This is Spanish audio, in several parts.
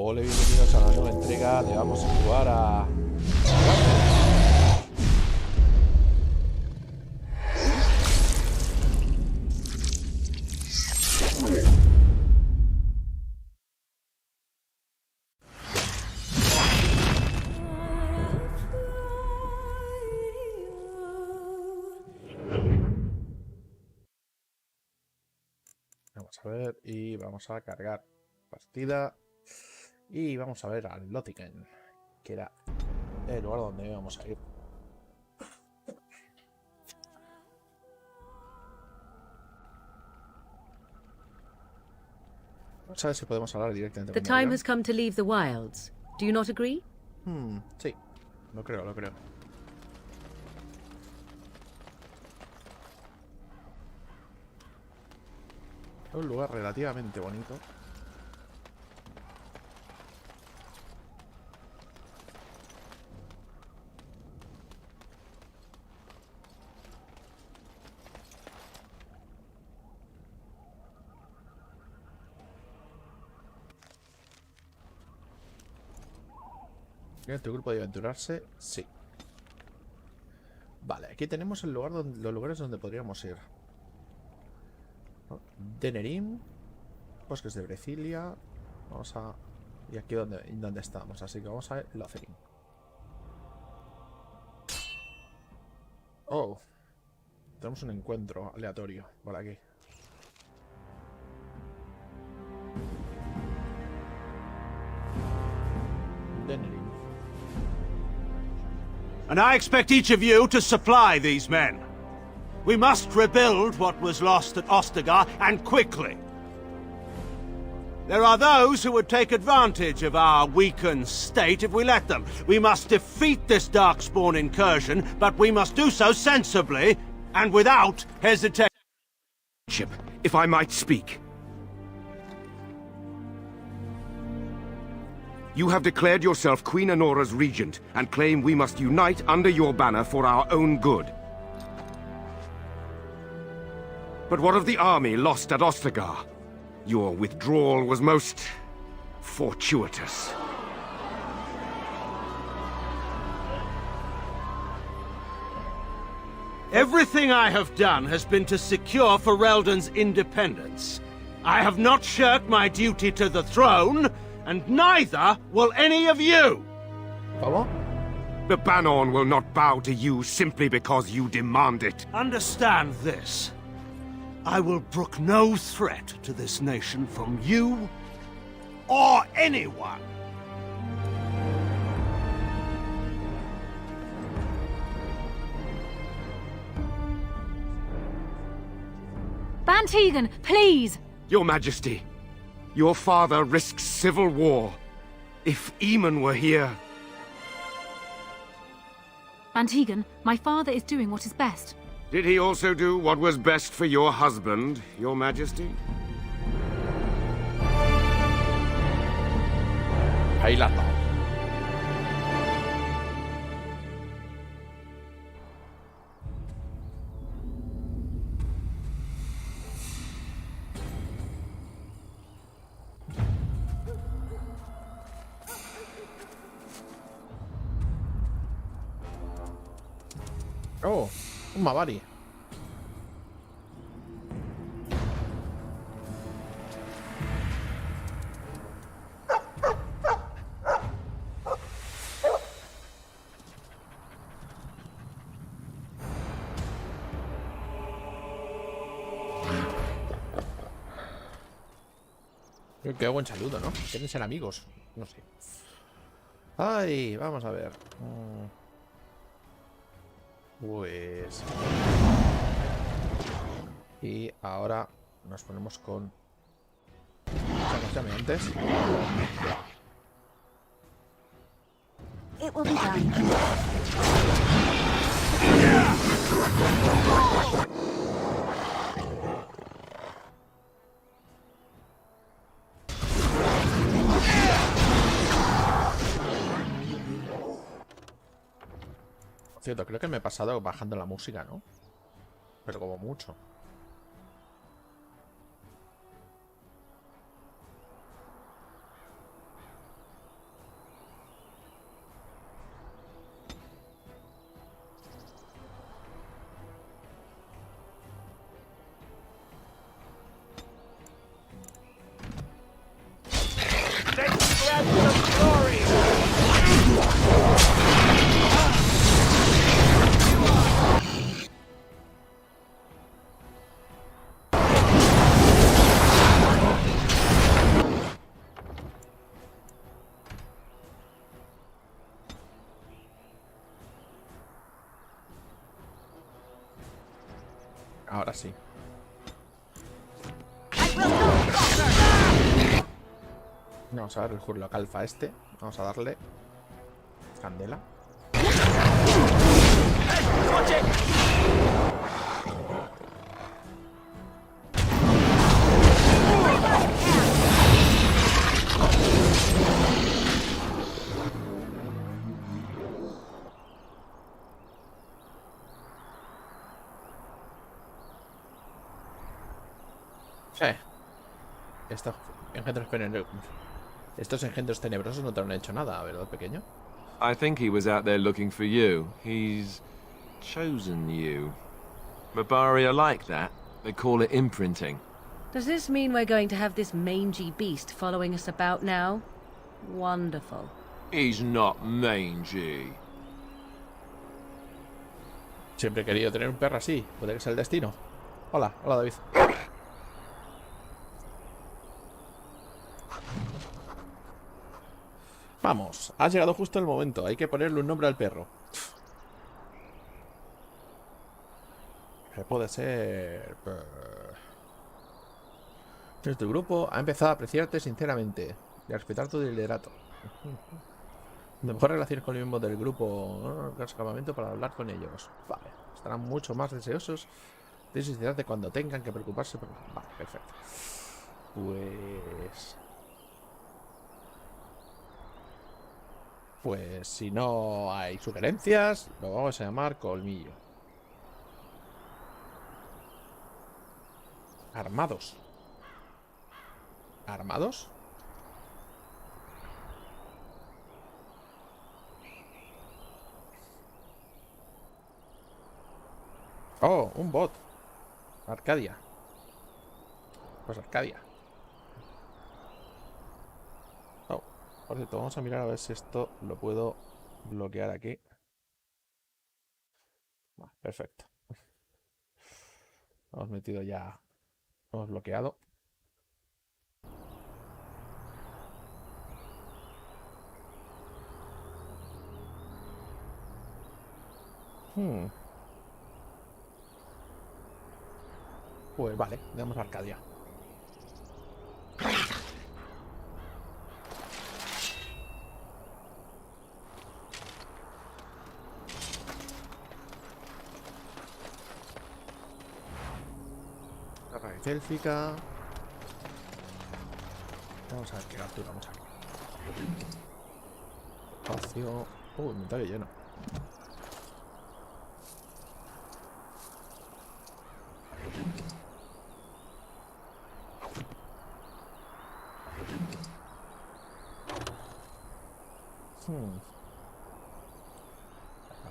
Hola, bienvenidos a la nueva entrega de Vamos a jugar a... Vamos a ver y vamos a cargar partida. Y vamos a ver al Lotiken, que era el lugar donde íbamos a ir. Vamos a ver si podemos hablar directamente The con time Adrián. has come to leave the wilds. Do you not agree? Sí, lo creo, lo creo. Es un lugar relativamente bonito. ¿En tu grupo de aventurarse? Sí. Vale, aquí tenemos el lugar donde, los lugares donde podríamos ir. Denerim, bosques de Brecilia. Vamos a... Y aquí donde estamos, así que vamos a ver Lothering. Oh, tenemos un encuentro aleatorio por aquí. Denerim. And I expect each of you to supply these men. We must rebuild what was lost at Ostagar, and quickly. There are those who would take advantage of our weakened state if we let them. We must defeat this Darkspawn incursion, but we must do so sensibly and without hesitation. If I might speak. You have declared yourself Queen Honora's regent, and claim we must unite under your banner for our own good. But what of the army lost at Ostagar? Your withdrawal was most... fortuitous. Everything I have done has been to secure Ferelden's independence. I have not shirked my duty to the throne, and neither will any of you! ¿Cómo? The Banon will not bow to you simply because you demand it. Understand this. I will brook no threat to this nation from you or anyone. Bantegan, please! Your Majesty, your father risks civil war. If Eamon were here... Bantegan, my father is doing what is best. Did he also do what was best for your husband, Your Majesty? Ahí la has dado. Oh, un Mavari. Qué buen saludo, ¿no? Quieren ser amigos. No sé. Ay, vamos a ver. Pues... Y ahora nos ponemos con... Nos llame antes. It will be done. Cierto, creo que me he pasado bajando la música, ¿no? Pero como mucho. Ahora sí. Vamos a ver el Hurlock Alpha este. Vamos a darle candela. Sí. Estos engendros tenebrosos no te han hecho nada, ¿verdad, pequeño? I think he was out there looking for you. He's chosen you. Mabari are like that. They call it imprinting. Does this mean we're going to have this mangy beast following us about now? Wonderful. He's not mangy. Siempre he querido tener un perro así. Puede que sea el destino. Hola, hola David. Vamos, has llegado justo el momento. Hay que ponerle un nombre al perro. ¿Qué puede ser? Tu grupo ha empezado a apreciarte sinceramente y a respetar tu liderato. De mejor relaciones con los miembros del grupo, campamento para hablar con ellos. Vale, estarán mucho más deseosos de sinceridad de cuando tengan que preocuparse por... Vale, perfecto. Pues si no hay sugerencias, lo vamos a llamar Colmillo. Armados. ¿Armados? Oh, un bot. Arcadia. Pues Arcadia. Oh, por cierto, vamos a mirar a ver si esto lo puedo bloquear aquí. Vale, perfecto. Hemos metido ya. Hemos bloqueado. Pues vale, le damos a Arcadia. La raíz élfica. Vamos a ver qué capturamos aquí. Espacio. Inventario lleno.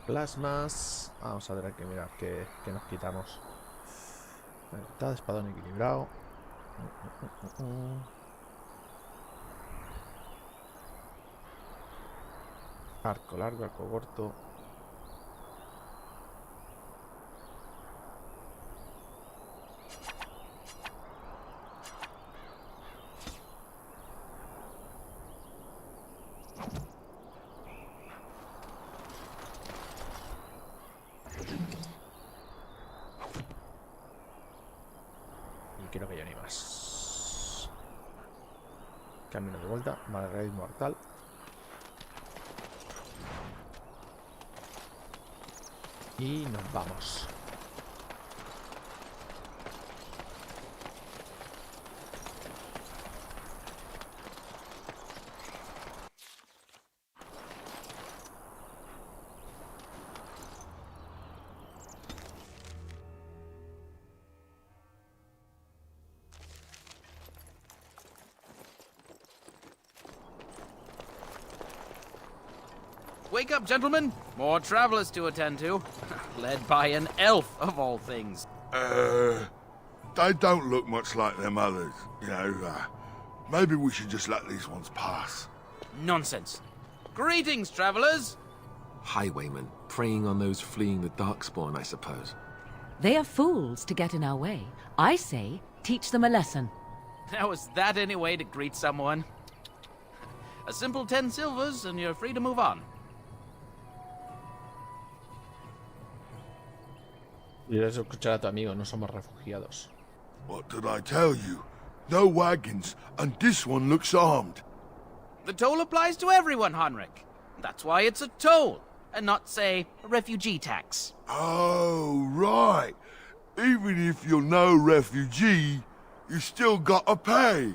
Plasmas. Vamos a ver, hay que mirar qué nos quitamos. Está espadón equilibrado. Arco largo, arco corto. Creo que ya ni más. Camino de vuelta. Vale, raíz mortal. Y nos vamos. Wake up, gentlemen. More travelers to attend to. Led by an elf, of all things. They don't look much like them others, you know. Maybe we should just let these ones pass. Nonsense. Greetings, travelers. Highwaymen, preying on those fleeing the Darkspawn, I suppose. They are fools to get in our way. I say, teach them a lesson. Now, is that any way to greet someone? A simple 10 silvers, and you're free to move on. Y debes escuchar a tu amigo, no somos refugiados. What did I tell you? No wagons, and this one looks armed. The toll applies to everyone, Henrik. That's why it's a toll, and not, say, a refugee tax. Oh, right. Even if you're no refugee, you still gotta pay.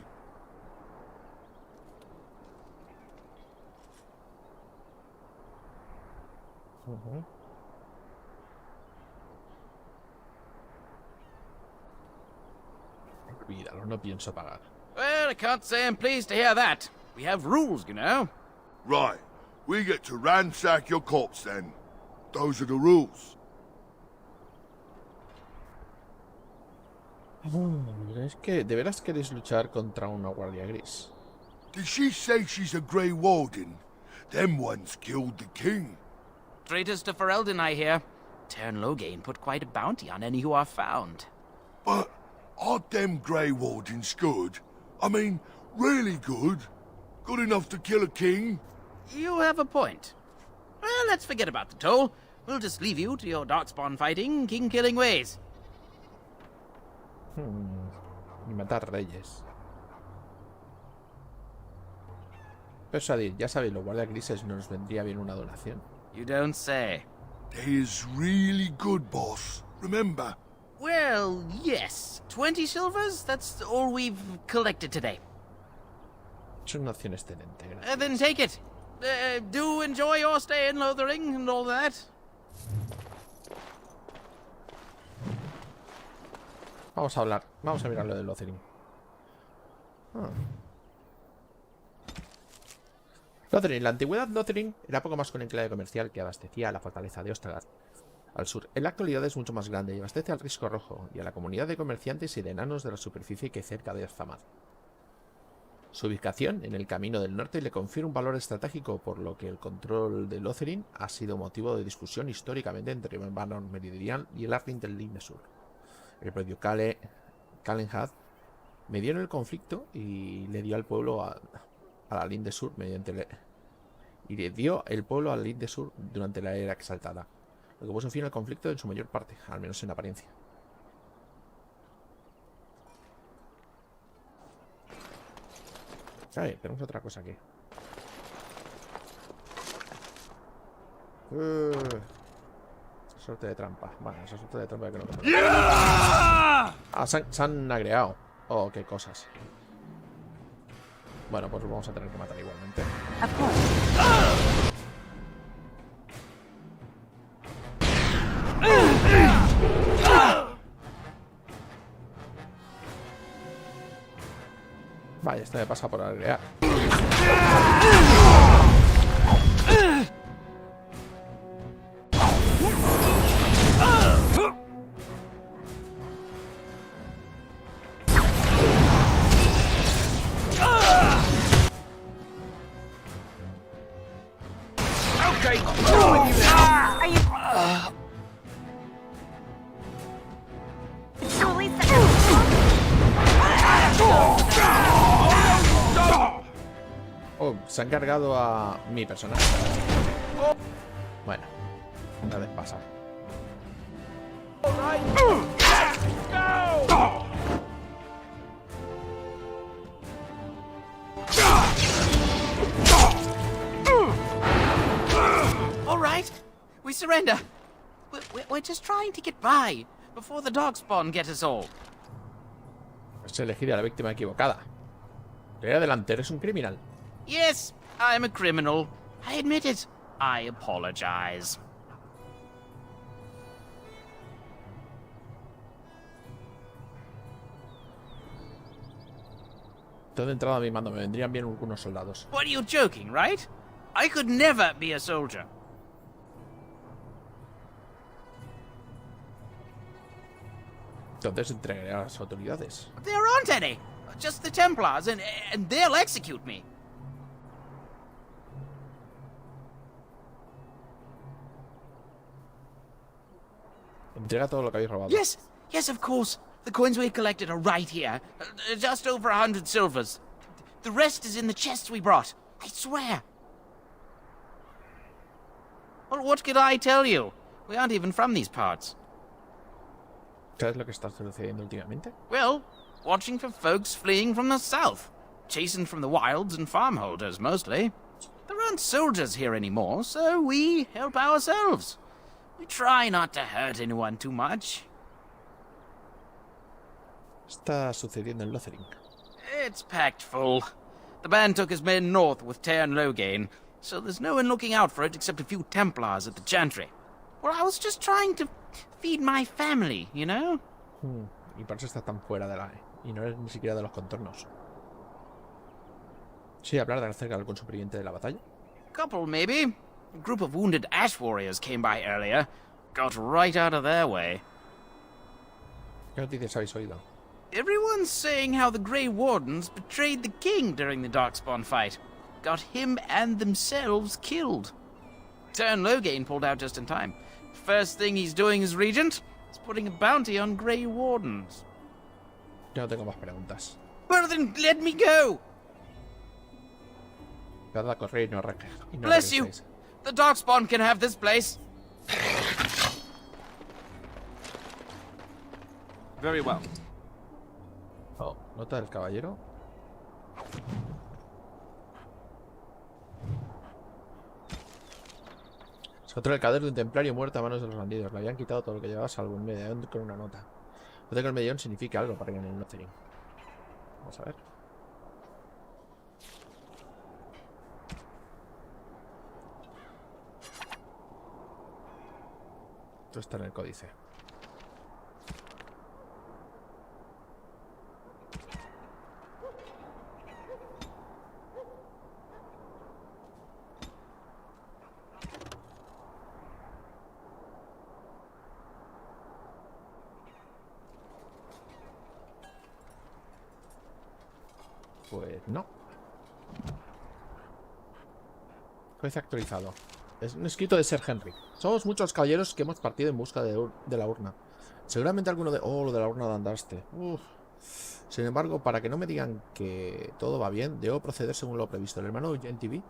Olvídalo, no pienso pagar. Well, I can't say I'm pleased to hear that. We have rules, you know. Right. We get to ransack your corpse then. Those are the rules. Es que de veras queréis luchar contra una guardia gris. Did she say she's a Grey Warden? Them ones killed the king. Traitors to Ferelden, I hear. Tern Loghain put quite a bounty on any who are found. But aren't them Grey Wardens good? I mean, really good? Good enough to kill a king? You have a point. Well, let's forget about the toll. We'll just leave you to your darkspawn fighting, king-killing ways. Y matar reyes. Persuadir, ya sabéis, los guardias grises no nos vendría bien una donación. You don't say. They's really good, boss. Remember? Well, yes. 20 silvers? That's all we've collected today. Es una opción excelente, gracias. Then take it. Do enjoy your stay in Lothering and all that. Vamos a hablar, vamos a mirar lo del Lothering. Lothering, la antigüedad Lothering era poco más que un enclave comercial que abastecía a la fortaleza de Ostagard al sur. En la actualidad es mucho más grande y abastece al Risco Rojo y a la comunidad de comerciantes y de enanos de la superficie que hay cerca de Azamad. Su ubicación en el camino del norte le confiere un valor estratégico, por lo que el control de Lothering ha sido motivo de discusión históricamente entre el Baron Meridional y el Arling del Linde Sur. El propio Calenhad medió en el conflicto y le dio al pueblo a la Linde Sur durante la era exaltada, lo que puso fin al conflicto en su mayor parte, al menos en apariencia. Ay, tenemos otra cosa aquí. Esa suerte de trampa. Vale, esa suerte de trampa que no tengo. Ah, se han agregado. Oh, qué cosas. Bueno, pues vamos a tener que matar igualmente. Vaya, esto me pasa por agregar. Oh, se han cargado a mi personaje. Bueno, una vez pasa. All right, we surrender. We're just trying to get by before the Darkspawn get us all. Has elegido a la víctima equivocada. El delantero es un criminal. Yes, I'm a criminal. I admit it. I apologize. Todo entrado a mi mando, me vendrían bien algunos soldados. What are you joking, right? I could never be a soldier. Entonces entregaré a las autoridades. There aren't any. Just the Templars, and they'll execute me. Entrega todo lo que habéis robado. Yes, yes, of course. The coins we collected are right here. Just over 100 silvers. The rest is in the chests we brought. I swear. Well, what could I tell you? We aren't even from these parts. ¿Sabes lo que está sucediendo últimamente? Well, watching for folks fleeing from the south. Chasing from the wilds and farmholders, mostly. There aren't soldiers here anymore, so we help ourselves. We try not to hurt anyone too much. Está sucediendo en Lothering. It's packed full. The band took his men north with Tear and Loghain, so there's no one looking out for it except a few Templars at the Chantry. Well, I was just trying to feed my family, you know? Y por eso está tan fuera de la... Y no eres ni siquiera de los contornos. Sí, hablar de acerca de algún superviviente de la batalla. Couple, maybe. A group of wounded ash warriors came by earlier. Got right out of their way. ¿Qué noticias habéis oído? Everyone's saying how the Grey Wardens betrayed the king during the Darkspawn fight. Got him and themselves killed. Tern Loghain pulled out just in time. First thing he's doing as regent is putting a bounty on Grey Wardens. Yo no tengo más preguntas. Well then, let me go! Dad a correr y no Bless you! regreséis. The Darkspawn can have this place. Very well. Oh, nota del caballero. Se encontró el cadáver de un templario muerto a manos de los bandidos. Le habían quitado todo lo que llevaba salvo un medallón con una nota. Puede que el medallón signifique algo para que en el Lothering. Vamos a ver. Esto está en el códice. Pues no. Códice actualizado. Es un escrito de Sir Henry. Somos muchos caballeros que hemos partido en busca de la urna. Seguramente alguno de... Oh, lo de la urna de Andaste. Uf. Sin embargo, para que no me digan que todo va bien, debo proceder según lo previsto. El hermano Gentivi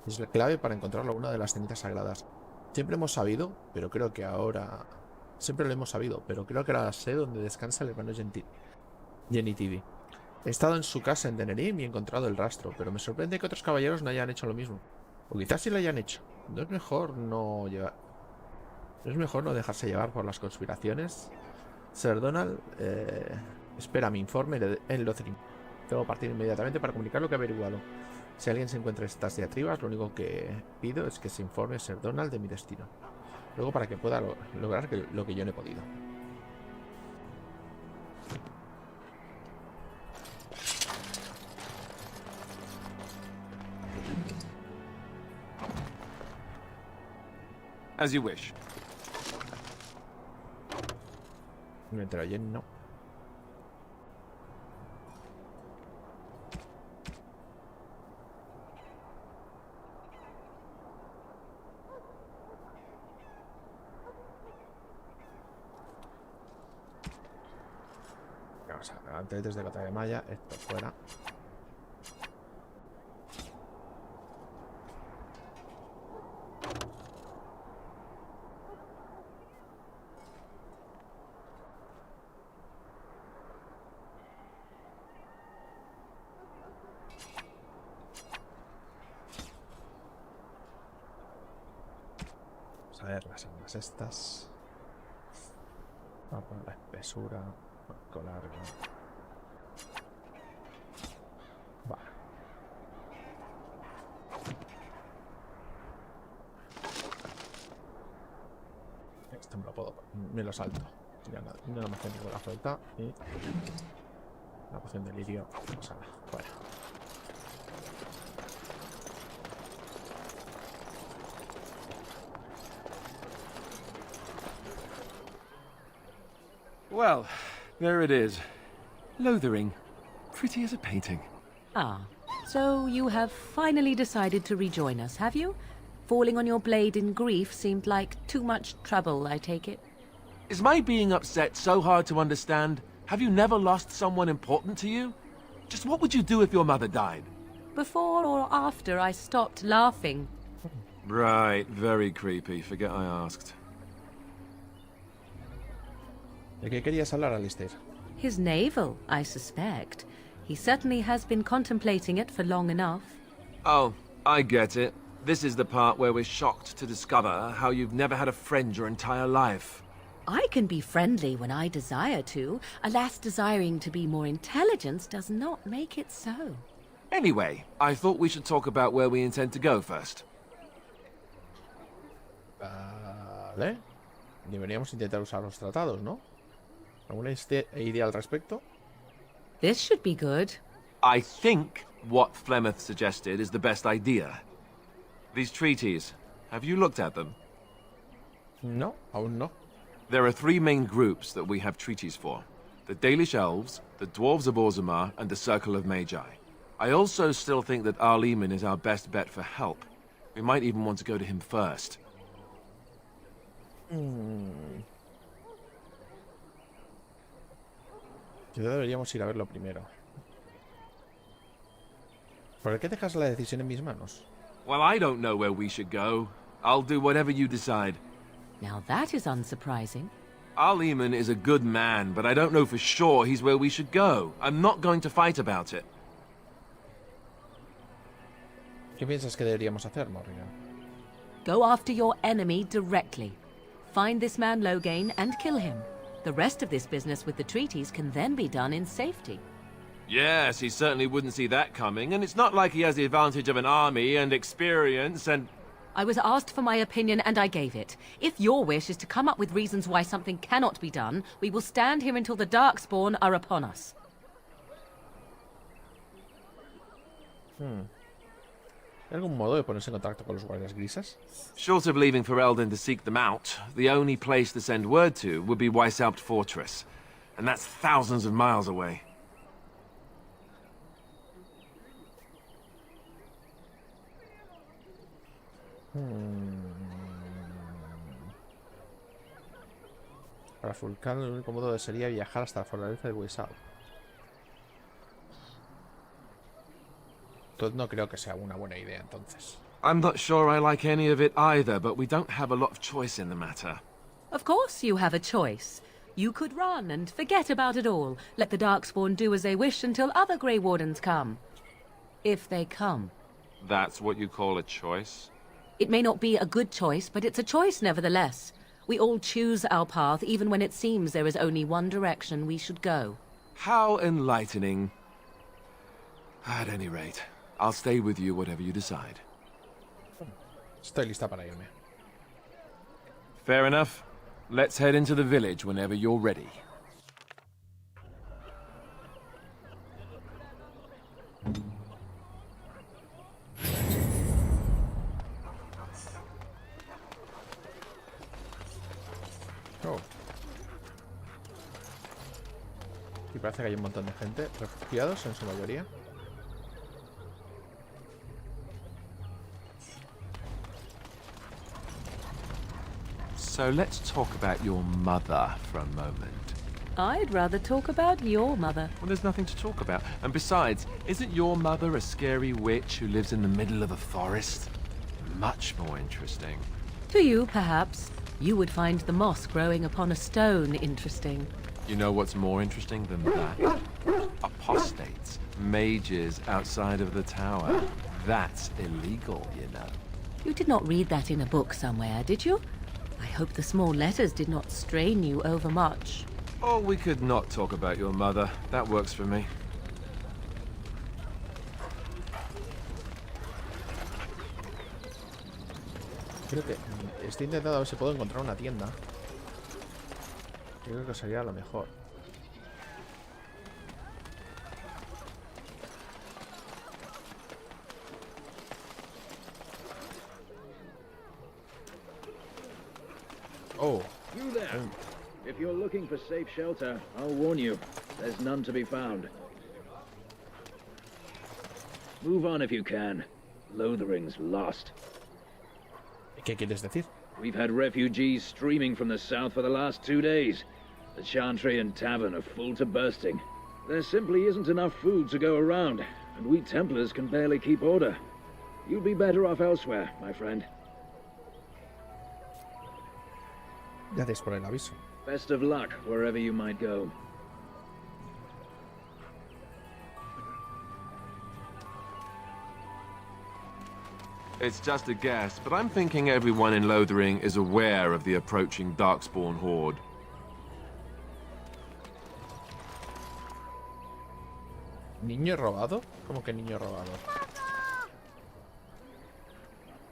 es la clave para encontrar la urna de las cenizas sagradas. Siempre hemos sabido, pero creo que ahora... Siempre lo hemos sabido, pero creo que ahora sé dónde descansa el hermano Gentivi. He estado en su casa en Denerim y he encontrado el rastro, pero me sorprende que otros caballeros no hayan hecho lo mismo. O quizás sí lo hayan hecho. ¿No es mejor no dejarse llevar por las conspiraciones? Sir Donald, espera mi informe en Lothering. Debo partir inmediatamente para comunicar lo que he averiguado. Si alguien se encuentra estas diatribas, lo único que pido es que se informe Sir Donald de mi destino. Luego para que pueda lograr lo que yo no he podido. As you wish. Mientras ayer no. Vamos a ver, antes desde Cota de Maya, esto fuera. A ver, las armas estas. Vamos a poner la espesura. Marco largo. Vale. Esto me lo salto. Ya nada, no me hace ninguna falta. Y la poción de lirio. Pues nada, fuera. Well, there it is. Lothering. Pretty as a painting. Ah, so you have finally decided to rejoin us, have you? Falling on your blade in grief seemed like too much trouble, I take it. Is my being upset so hard to understand? Have you never lost someone important to you? Just what would you do if your mother died? Before or after I stopped laughing? Right, very creepy. Forget I asked. ¿De qué querías hablar, Alistair? His navel, I suspect. He certainly has been contemplating it for long enough. Oh, I get it. This is the part where we're shocked to discover how you've never had a friend your entire life. I can be friendly when I desire to. Alas, desiring to be more intelligent does not make it so. Anyway, I thought we should talk about where we intend to go first. Vale. Deberíamos intentar usar los tratados, ¿no? ¿Alguna idea al respecto? This should be good. I think what Flemeth suggested is the best idea. These treaties, have you looked at them? No, aún no. There are three main groups that we have treaties for. The Dalish Elves, the Dwarves of Orzammar, and the Circle of Magi. I also still think that Arleman is our best bet for help. We might even want to go to him first. Quizá deberíamos ir a verlo primero. ¿Por qué dejas la decisión en mis manos? Well, I don't know where we should go. I'll do whatever you decide. Now that is unsurprising. Arleman is a good man, but I don't know for sure he's where we should go. I'm not going to fight about it. ¿Qué piensas que deberíamos hacer, Morrigan? Go after your enemy directly. Find this man Loghain and kill him. The rest of this business with the treaties can then be done in safety. Yes, he certainly wouldn't see that coming, and it's not like he has the advantage of an army and experience and... I was asked for my opinion and I gave it. If your wish is to come up with reasons why something cannot be done, we will stand here until the Darkspawn are upon us. ¿Hay algún modo de ponerse en contacto con los guardias grises? Short of leaving Ferelden to seek them out, the only place to send word to would be Weishaupt Fortress. And that's thousands of miles away. Para Fulcan el único modo sería viajar hasta la fortaleza de Weishaupt. No creo que sea una buena idea, entonces. I'm not sure I like any of it either, but we don't have a lot of choice in the matter. Of course you have a choice. You could run and forget about it all. Let the Darkspawn do as they wish until other Grey Wardens come. If they come. That's what you call a choice? It may not be a good choice, but it's a choice nevertheless. We all choose our path, even when it seems there is only one direction we should go. How enlightening. At any rate, I'll stay with you whatever you decide. Estoy lista para irme. Fair enough. Let's head into the village whenever you're ready. Oh. Y parece que hay un montón de gente, refugiados en su mayoría. So let's talk about your mother for a moment. I'd rather talk about your mother. Well, there's nothing to talk about. And besides, isn't your mother a scary witch who lives in the middle of a forest? Much more interesting. To you, perhaps. You would find the moss growing upon a stone interesting. You know what's more interesting than that? Apostates, mages outside of the tower. That's illegal, you know. You did not read that in a book somewhere, did you? I hope the small letters did not strain you overmuch. Or we could not talk about your mother. That works for me. Creo que estoy intentando a ver si puedo encontrar una tienda. Creo que sería lo mejor. Oh. You there. If you're looking for safe shelter, I'll warn you, there's none to be found. Move on if you can. Lothering's lost. ¿Qué quieres decir? We've had refugees streaming from the south for the last 2 days. The Chantry and Tavern are full to bursting. There simply isn't enough food to go around, and we Templars can barely keep order. You'd be better off elsewhere, my friend. Gracias por el aviso. Best of luck wherever you might go. It's just a guess, but I'm thinking everyone in Lothering is aware of the approaching Darkspawn horde. ¿Niño robado? ¿Cómo que niño robado?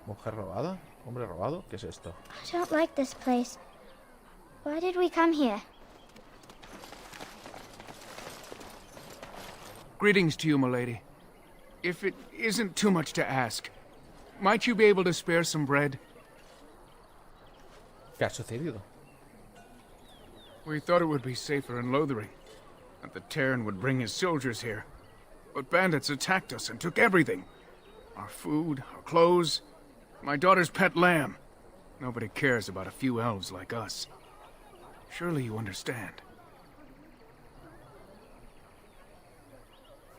¿Mujer robada? ¿Hombre robado? ¿Qué es esto? I don't like this place. Why did we come here? Greetings to you, milady. If it isn't too much to ask, might you be able to spare some bread? ¿Qué ha sucedido? We thought it would be safer in Lothering, that the Terran would bring his soldiers here. But bandits attacked us and took everything. Our food, our clothes, my daughter's pet lamb. Nobody cares about a few elves like us. Surely you understand.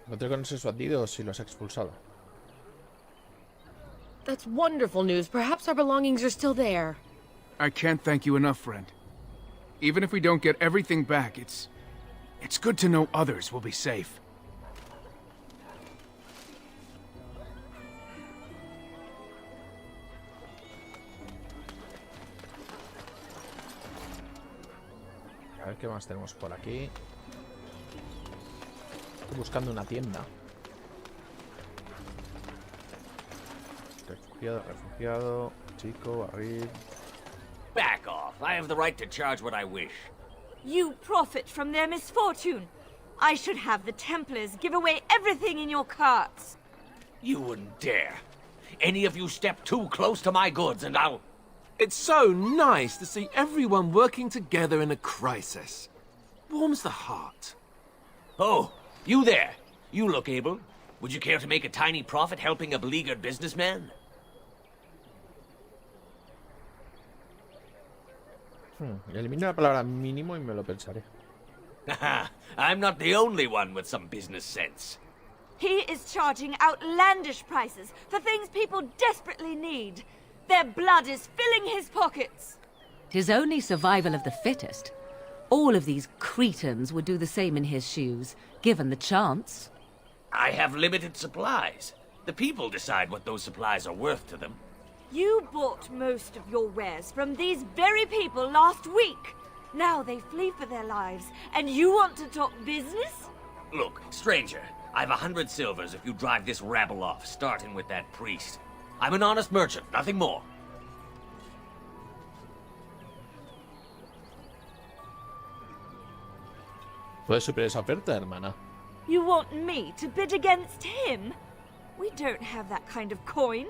No te conoces bandidos y los ha expulsado. That's wonderful news. Perhaps our belongings are still there. I can't thank you enough, friend. Even if we don't get everything back, it's good to know others will be safe. A ver qué más tenemos por aquí. Estoy buscando una tienda. Refugiado, chico, barril. Back off. I have the right to charge what I wish. You profit from their misfortune. I should have the Templars give away everything in your carts. You wouldn't dare. Any of you step too close to my goods and I'll... It's so nice to see everyone working together in a crisis. Warms the heart. Oh, you there. You look able. Would you care to make a tiny profit helping a beleaguered businessman? Elimina la palabra mínimo y me lo pensaré. I'm not the only one with some business sense. He is charging outlandish prices for things people desperately need. Their blood is filling his pockets. 'Tis only survival of the fittest. All of these cretins would do the same in his shoes, given the chance. I have limited supplies. The people decide what those supplies are worth to them. You bought most of your wares from these very people last week. Now they flee for their lives, and you want to talk business? Look, stranger, I've 100 silvers if you drive this rabble off, starting with that priest. I'm an honest merchant, nothing more. Puedes superar esa oferta, hermana. You want me to bid against him? We don't have that kind of coin.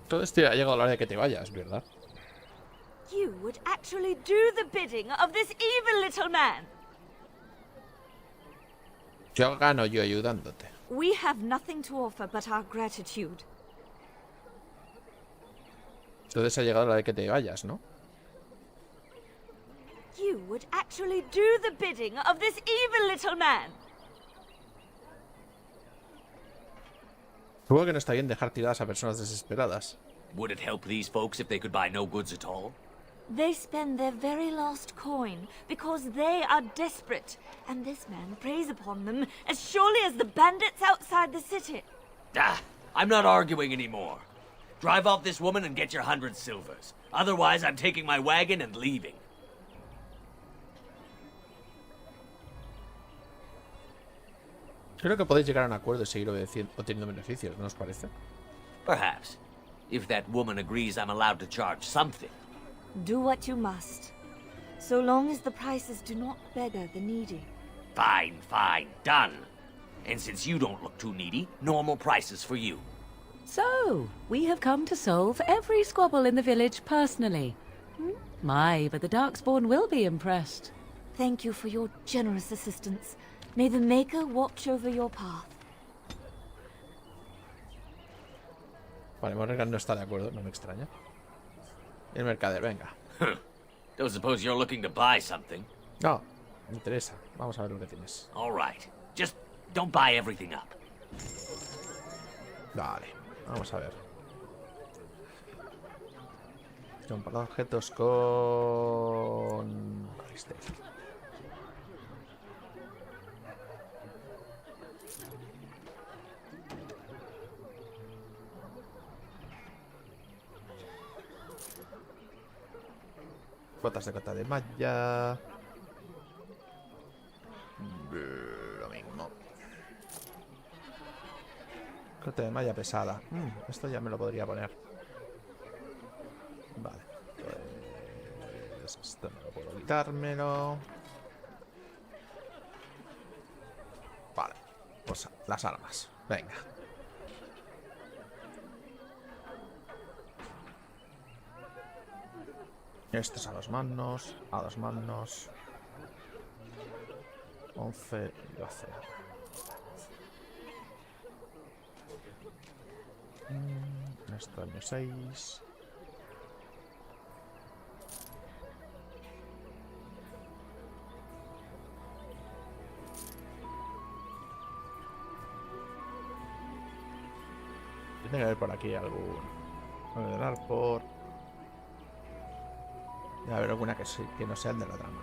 Todo esto ya ha llegado la hora de que te vayas, ¿verdad? You would actually do the bidding of this evil little man. Yo gano yo ayudándote. We have nothing to offer but our gratitude. Entonces ha llegado la hora de que te vayas, ¿no? You would actually do the bidding of this evil little man. Supongo que no está bien dejar tiradas a personas desesperadas. Would it help these folks if they could buy no goods at all? They spend their very last coin because they are desperate, and this man preys upon them as surely as the bandits outside the city. Ah, I'm not arguing anymore. Drive off this woman and get your 100 silvers. Otherwise, I'm taking my wagon and leaving. Creo que podéis llegar a un acuerdo y seguir obteniendo beneficios, ¿no os parece? Perhaps. If that woman agrees I'm allowed to charge something. Do what you must, so long as the prices do not beggar the needy. Fine, fine, done. And since you don't look too needy, normal prices for you. So, we have come to solve every squabble in the village personally. My, but the Darkspawn will be impressed. Thank you for your generous assistance. May the Maker watch over your path. Vale, Morrigan no está de acuerdo, no me extraña. El mercader, venga. Don't suppose you're looking to buy something? No, me interesa. Vamos a ver lo que tienes. All right. Just don't buy everything up. Vale. Vamos a ver. Comparar objetos con... Sten. Botas de cota de malla. Lo mismo. Cota de malla pesada. Esto ya me lo podría poner. Vale. Pues esto no lo puedo quitármelo. Vale. Pues las armas. Venga. Esto es a dos manos. A dos manos. 11 y 12. Esto año 6. Tiene que haber por aquí algún... Ordenar por... Debe haber alguna que, sí, que no sea el de la trama.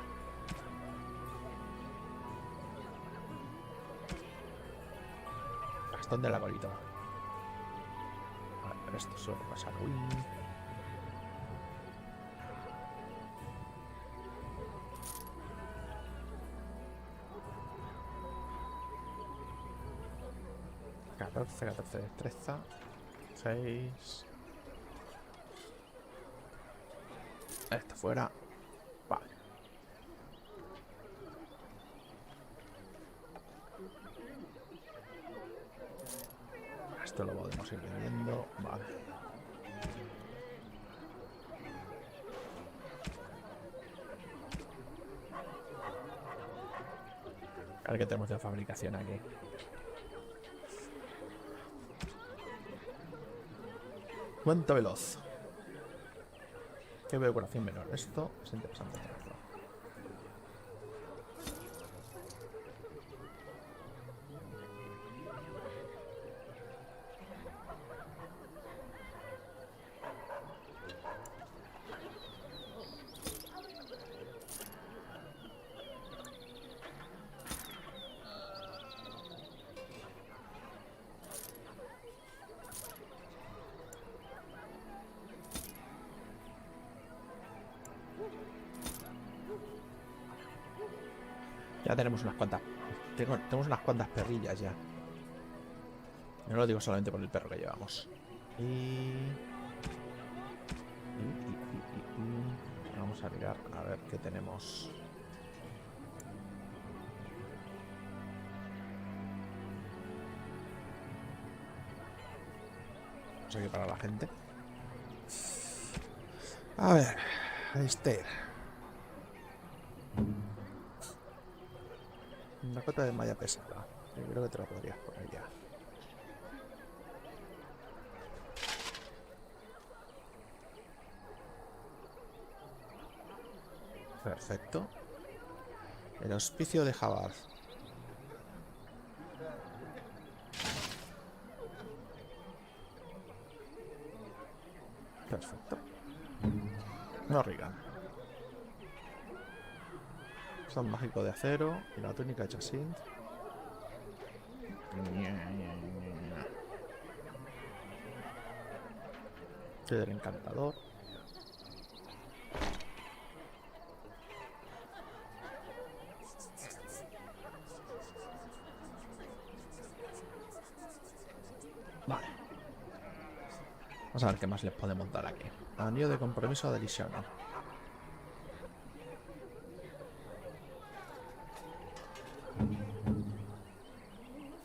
Bastón de la colita. Vale, pero esto suele pasar. Uy. ...14 de destreza... 6... Esto fuera. Vale. Esto lo podemos ir vendiendo. Vale. A ver qué tenemos de fabricación aquí. Cuenta veloz. Que veo decoración menor. Esto es interesante tenerlo. Ya tenemos unas cuantas. Tenemos unas cuantas perrillas ya. No lo digo solamente por el perro que llevamos. Vamos a mirar a ver qué tenemos. Vamos aquí para la gente. A ver, Sten. Una cota de malla pesada. Yo creo que te la podrías poner ya. Perfecto. El hospicio de llevar. Perfecto. No rigan. Son mágico de acero y la túnica hecha así. Soy del encantador. Vale. Vamos a ver qué más les podemos dar aquí. Anillo de compromiso de Lisiono.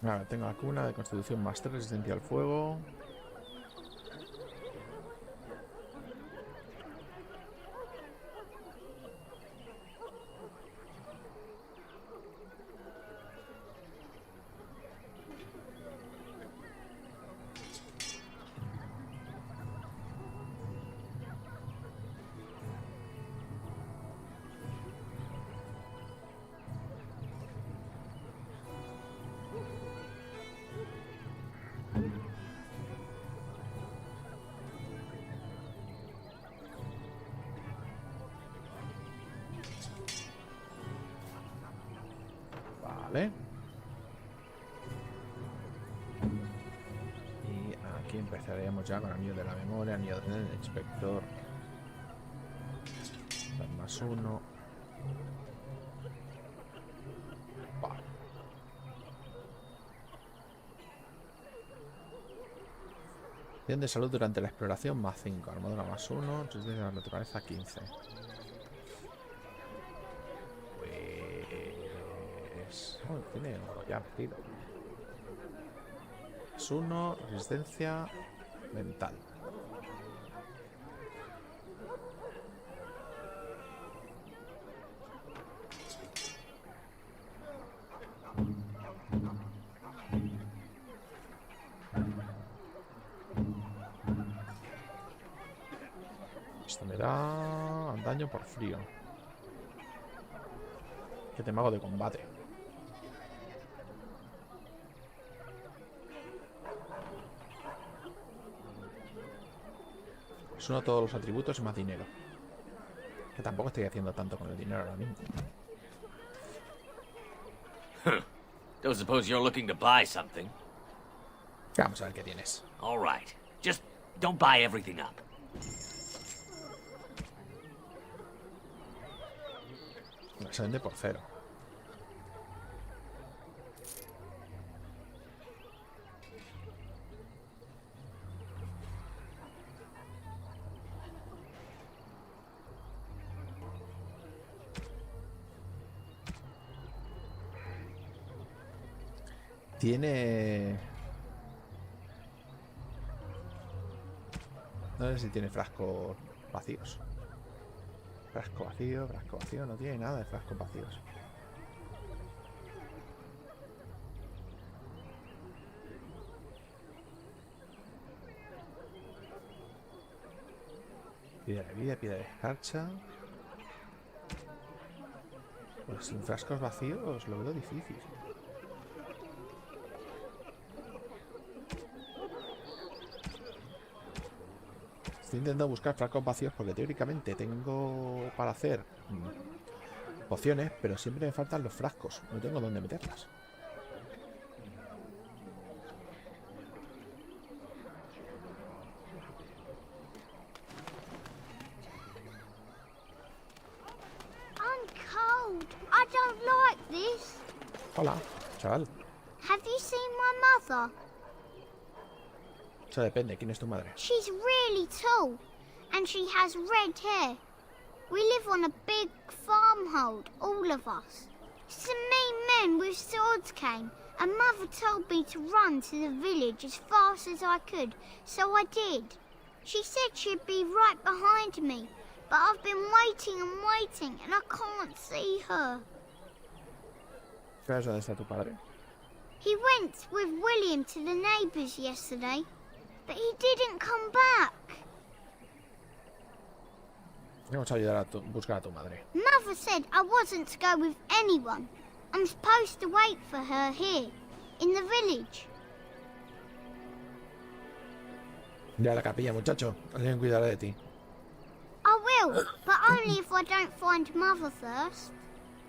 Vale, tengo la cuna de constitución más 3, resistencia al fuego. Vale. Y aquí empezaríamos ya con anillo de la memoria, anillo del inspector. Más uno. Vale. De salud durante la exploración más 5, armadura más 1, resistencia de la naturaleza 15. Pues... oh, tiene oro ya metido. Más 1, resistencia mental. Esto me da daño por frío. Que te mago de combate. Es uno de todos los atributos y más dinero. Que tampoco estoy haciendo tanto con el dinero ahora mismo. Don't suppose you're looking to buy something? Vamos a ver qué tienes. All right. Just don't buy everything up. Se vende por 0. Tiene... no sé si tiene frascos vacíos. Frasco vacío, no tiene nada de frascos vacíos. Piedra de vida, piedra de escarcha. Pues sin frascos vacíos lo veo difícil. Estoy intentando buscar frascos vacíos porque teóricamente tengo para hacer pociones, pero siempre me faltan los frascos. No tengo dónde meterlas. I'm cold. I don't like this. Hola, chaval. Have you seen my mother? Eso depende. ¿Quién es tu madre? She's really tall, and she has red hair. We live on a big farmhold, all of us. Some mean men with swords came, and Mother told me to run to the village as fast as I could, so I did. She said she'd be right behind me, but I've been waiting and waiting, and I can't see her. ¿Sabes dónde está tu padre? He went with William to the neighbours yesterday, but he didn't come back. Vamos a ayudar a buscar a tu madre. Mother said I wasn't to go with anyone. I'm supposed to wait for her here, in the village. Ya a la capilla, muchacho. Alguien cuidará de ti. I will, but only if I don't find Mother first.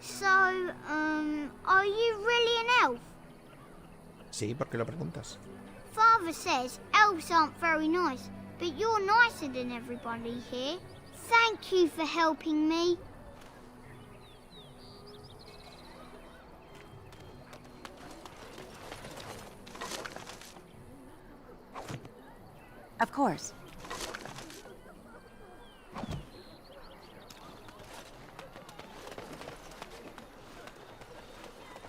So, are you really an elf? Sí, ¿por qué lo preguntas? Father says elves aren't very nice, but you're nicer than everybody here. Thank you for helping me. Of course.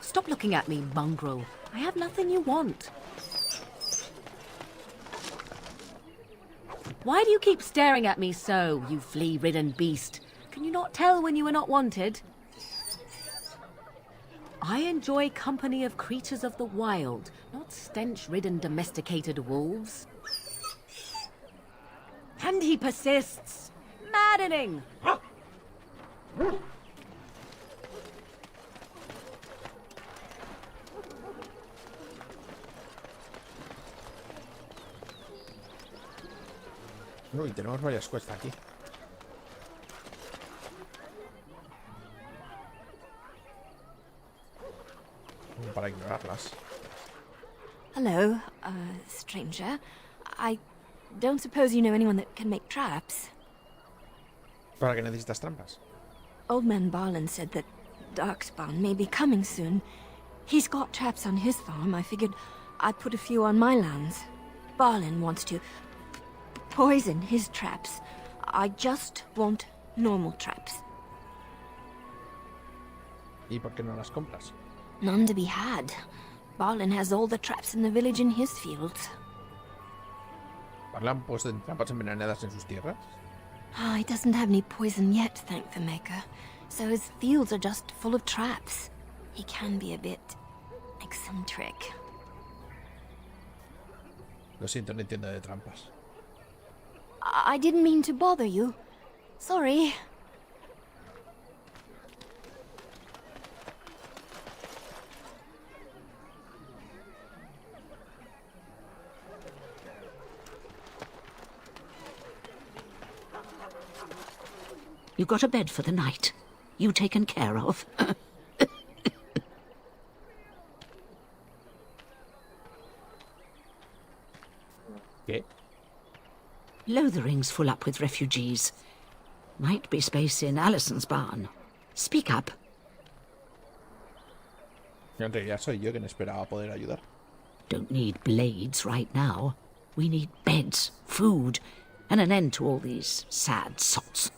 Stop looking at me, mongrel. I have nothing you want. Why do you keep staring at me so, you flea-ridden beast? Can you not tell when you are not wanted? I enjoy company of creatures of the wild, not stench-ridden domesticated wolves. And he persists. Maddening! Uy, tenemos varias cuestas aquí. Para ignorarlas. Hello, stranger. I don't suppose you know anyone that can make traps? ¿Para qué necesitas trampas? Old man Barlin said that Darkspawn may be coming soon. He's got traps on his farm. I figured I'd put a few on my lands. Barlin wants to poison his traps. I just want normal traps. ¿Y por qué no las compras? None to be had. Barlin has all the traps in the village in his fields. ¿Le han puesto trampas envenenadas en sus tierras? He doesn't have any poison yet, thank the Maker. So his fields are just full of traps. He can be a bit eccentric. Lo siento, no entiendo de trampas. I didn't mean to bother you. Sorry. You got a bed for the night. You taken care of. ¿Qué? Lothering's full up with refugees. Might be space in Allison's barn. Speak up. En realidad soy yo quien esperaba poder ayudar. Don't need blades right now. We need beds, food, and an end to all these sad sots.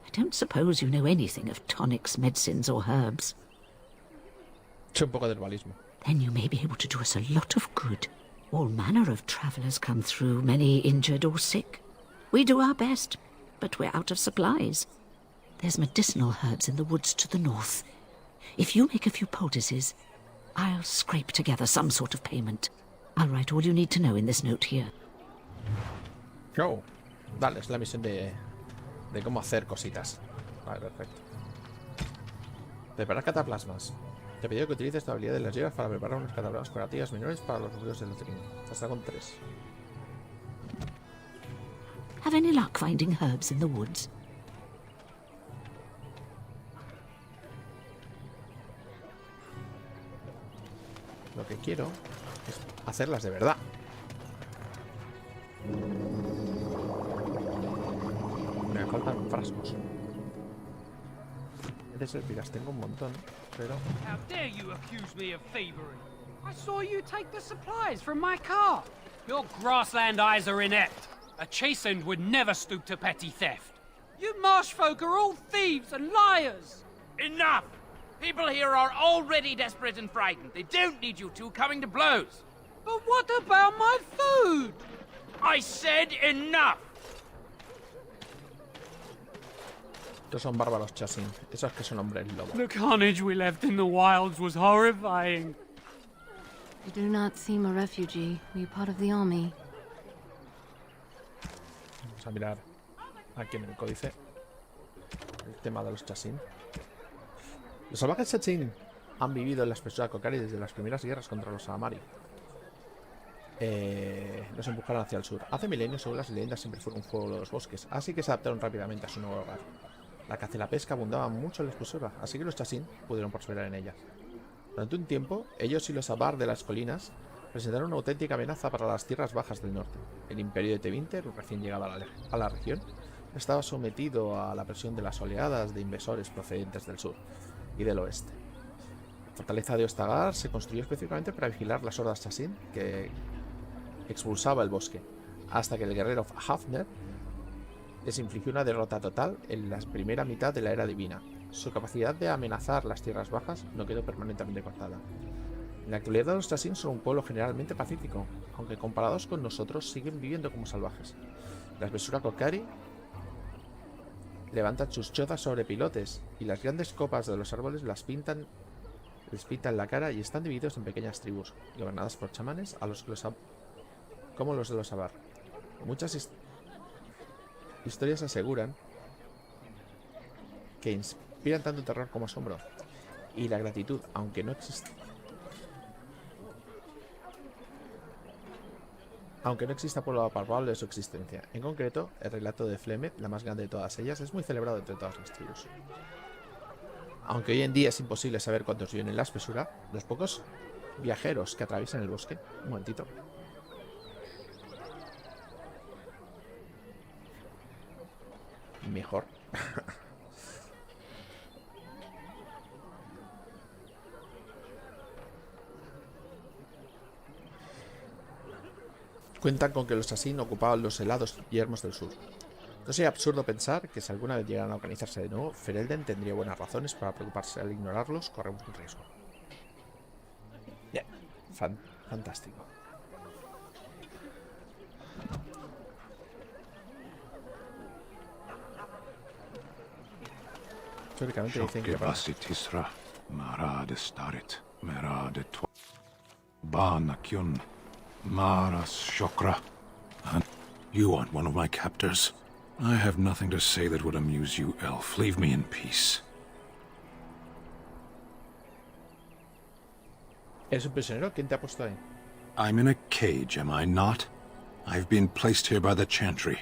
I don't suppose you know anything of tonics, medicines, or herbs. Sé un poco de herbalismo. Then you may be able to do us a lot of good. All manner of travellers come through, many injured or sick. We do our best, but we're out of supplies. There's medicinal herbs in the woods to the north. If you make a few poultices, I'll scrape together some sort of payment. I'll write all you need to know in this note here. Oh, dale, es la misión de cómo hacer cositas. Vale, perfecto. Preparar cataplasmas. Te he pedido que utilices tu habilidad de las llevas para preparar unas cataplasmas curativas menores para los ruidos del Lothringen. Hasta con 3. Have any luck finding herbs in the woods? Lo que quiero es hacerlas de verdad. Me faltan frascos. De serpiras tengo un montón, pero... How dare you accuse me of thievery? I saw you take the supplies from my car. Your grassland eyes are inept. A chastened would never stoop to petty theft. You marsh folk are all thieves and liars. Enough! People here are already desperate and frightened. They don't need you two coming to blows. But what about my food? I said enough! Estos son bárbaros, Chasin. Esos que son hombres lobo. The carnage we left in the wilds was horrifying. You do not seem a refugee. Were you part of the army? Vamos a mirar aquí en el códice el tema de los Chasin. Los salvajes Chasin han vivido en la espesura Kokari desde las primeras guerras contra los Amari. Los empujaron hacia el sur. Hace milenios, según las leyendas, siempre fueron un fuego de los bosques, así que se adaptaron rápidamente a su nuevo hogar. La caza y la pesca abundaban mucho en la espesura, así que los Chasin pudieron prosperar en ella. Durante un tiempo, ellos y los Avar de las colinas presentaron una auténtica amenaza para las tierras bajas del norte. El imperio de Tevinter, recién llegado a la región, estaba sometido a la presión de las oleadas de invasores procedentes del sur y del oeste. La fortaleza de Ostagar se construyó específicamente para vigilar las hordas Chasin que expulsaba el bosque, hasta que el guerrero Hafner les infligió una derrota total en la primera mitad de la era divina. Su capacidad de amenazar las tierras bajas no quedó permanentemente cortada. En la actualidad los Chasin son un pueblo generalmente pacífico, aunque comparados con nosotros siguen viviendo como salvajes. La espesura Kokari levantan sus chozas sobre pilotes y las grandes copas de los árboles les pintan la cara y están divididos en pequeñas tribus, gobernadas por chamanes como los de los Avar. Muchas historias aseguran que inspiran tanto terror como asombro y la gratitud, aunque no exista prueba palpable de su existencia. En concreto, el relato de Flemet, la más grande de todas ellas, es muy celebrado entre todas las tribus. Aunque hoy en día es imposible saber cuántos viven en la espesura, los pocos viajeros que atraviesan el bosque. Un momentito. Mejor. Cuentan con que los así ocupaban los helados yermos del sur. No sería absurdo pensar que si alguna vez llegaran a organizarse de nuevo, Ferelden tendría buenas razones para preocuparse. Al ignorarlos, corremos un riesgo. Bien, fantástico. Teóricamente dicen que You aren't one of my captors. I have nothing to say that would amuse you, elf. Leave me in peace. ¿Eres un prisionero? ¿Quién te ha puesto ahí? I'm in a cage, am I not? I've been placed here by the Chantry.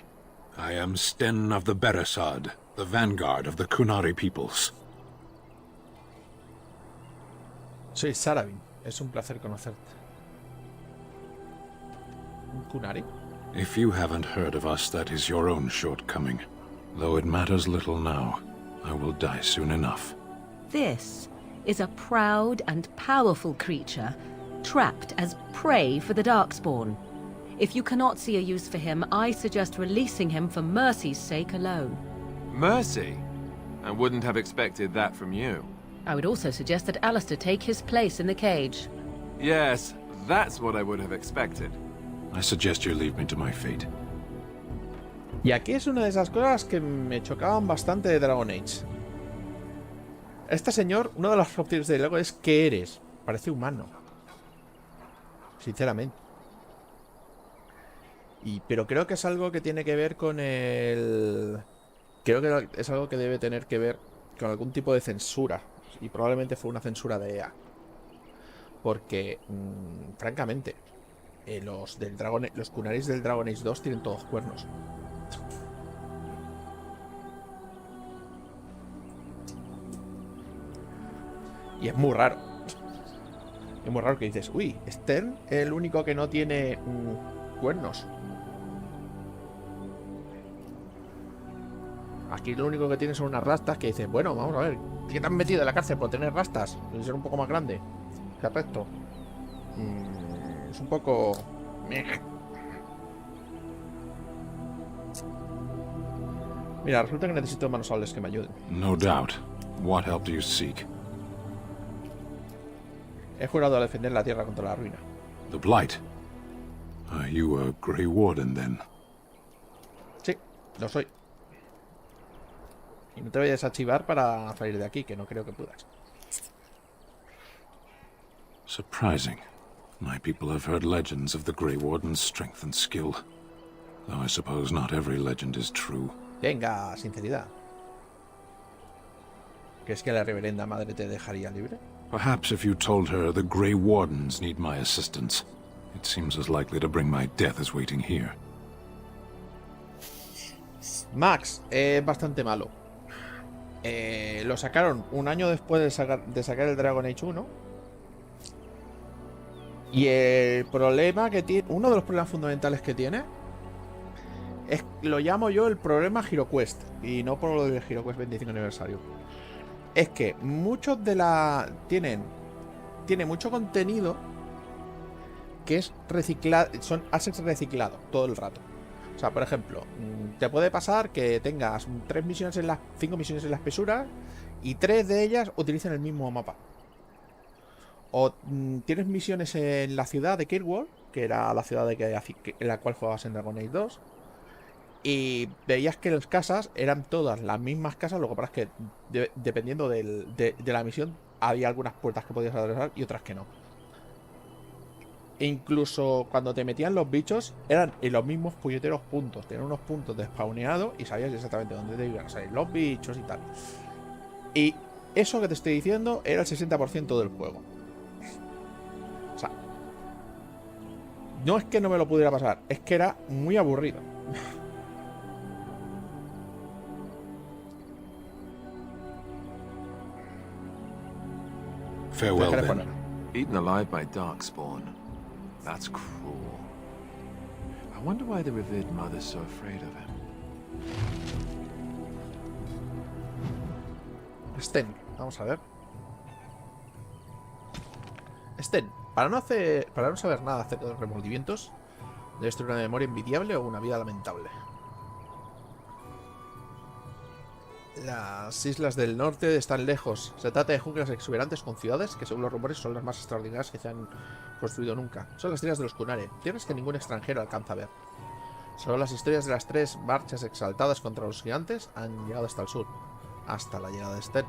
I am Sten of the Beresad, the vanguard of the Kunari peoples. Soy Sarabin. Es un placer conocerte. ¿Un Kunari? If you haven't heard of us, that is your own shortcoming. Though it matters little now, I will die soon enough. This is a proud and powerful creature, trapped as prey for the Darkspawn. If you cannot see a use for him, I suggest releasing him for mercy's sake alone. Mercy? I wouldn't have expected that from you. I would also suggest that Alistair take his place in the cage. Yes, that's what I would have expected. I suggest you leave me to my fate. Y aquí es una de esas cosas que me chocaban bastante de Dragon Age. Este señor, una de las opciones de diálogo es ¿qué eres? Parece humano. Sinceramente. Pero creo que es algo que tiene que ver con el... Creo que es algo que debe tener que ver con algún tipo de censura. Y probablemente fue una censura de EA. Porque, francamente, los Kunaris del Dragon Age 2 tienen todos cuernos. Y es muy raro. Es muy raro que dices, uy, Sten es el único que no tiene cuernos. Aquí lo único que tiene son unas rastas que dices, bueno, vamos a ver, ¿qué te han metido en la cárcel por tener rastas? Debe ser un poco más grande. ¿Qué aspecto? Es un poco... Mira, resulta que necesito manos hábiles que me ayuden. No doubt. What help do you seek? He jurado a defender la tierra contra la ruina. The Blight. Are you a Grey Warden, then? Sí, lo soy. Y no te vayas a chivar para salir de aquí, que no creo que puedas. Surprising. My people have heard legends of the Grey Warden's strength and skill. Though I suppose not every legend is true. Venga, sinceridad. ¿Crees que la reverenda madre te dejaría libre? Perhaps if you told her the Grey Wardens need my assistance. It seems as likely to bring my death as waiting here. Max es bastante malo. Lo sacaron un año después de sacar el Dragon Age 1. Y el problema que tiene, uno de los problemas fundamentales que tiene, lo llamo yo el problema HeroQuest. Y no por lo del HeroQuest 25 aniversario. Es que muchos de la... Tiene mucho contenido que es reciclado. Son assets reciclados todo el rato. O sea, por ejemplo, te puede pasar que tengas 5 misiones en la espesura y 3 de ellas utilicen el mismo mapa. O tienes misiones en la ciudad de Kirkwall, que era la ciudad en la cual jugabas en Dragon Age 2, y veías que las casas eran todas las mismas casas. Lo que pasa es que dependiendo de la misión había algunas puertas que podías atravesar y otras que no. E incluso cuando te metían los bichos eran en los mismos puñeteros puntos. Tenían unos puntos de spawneado y sabías exactamente dónde te iban a salir los bichos y tal. Y eso que te estoy diciendo era el 60% del juego. O sea, no es que no me lo pudiera pasar, es que era muy aburrido. Farewell then. Eaten alive by darkspawn. That's cruel. I wonder why the revered mother's so afraid of him. Sten, vamos a ver. Sten, para no saber nada acerca de los remordimientos, debes tener una memoria envidiable o una vida lamentable. Las islas del norte están lejos. Se trata de junglas exuberantes con ciudades que, según los rumores, son las más extraordinarias que se han construido nunca. Son las tierras de los Kunare, tierras que ningún extranjero alcanza a ver. Solo las historias de las 3 marchas exaltadas contra los gigantes han llegado hasta el sur, hasta la llegada de Sten.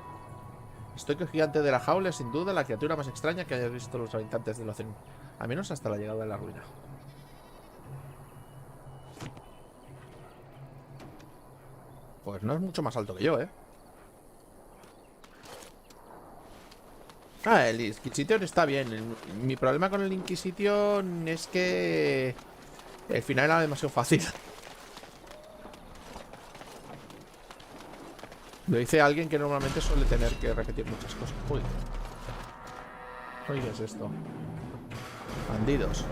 El estoico gigante de la jaula es sin duda la criatura más extraña que hayas visto los habitantes del océano, al menos hasta la llegada de la ruina. Pues no es mucho más alto que yo, ¿eh? Ah, el Inquisition está bien. Mi problema con el Inquisition es que el final era demasiado fácil. Lo dice alguien que normalmente suele tener que repetir muchas cosas. Uy. Uy, ¿qué es esto? Bandidos.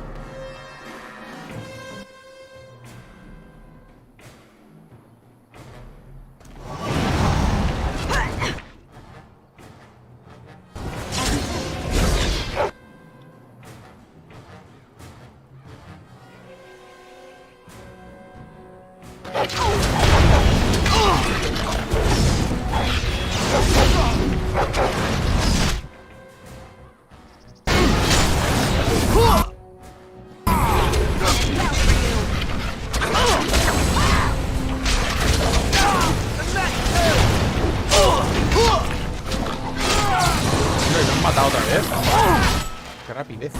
¡Qué rapidez!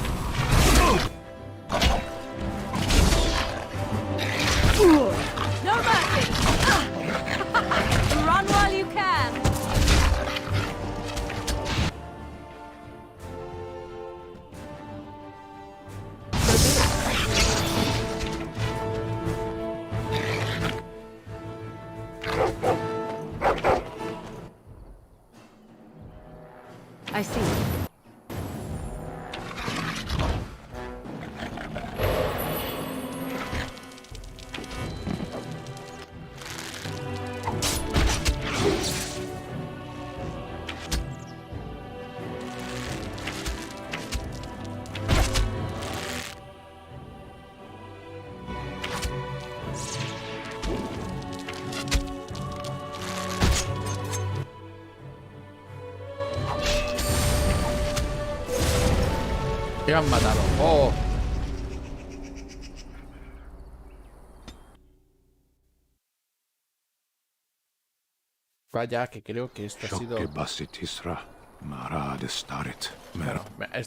No mercy! Run while you can! I see. Me han matado. ¡Oh! Vaya, que creo que esto ha sido...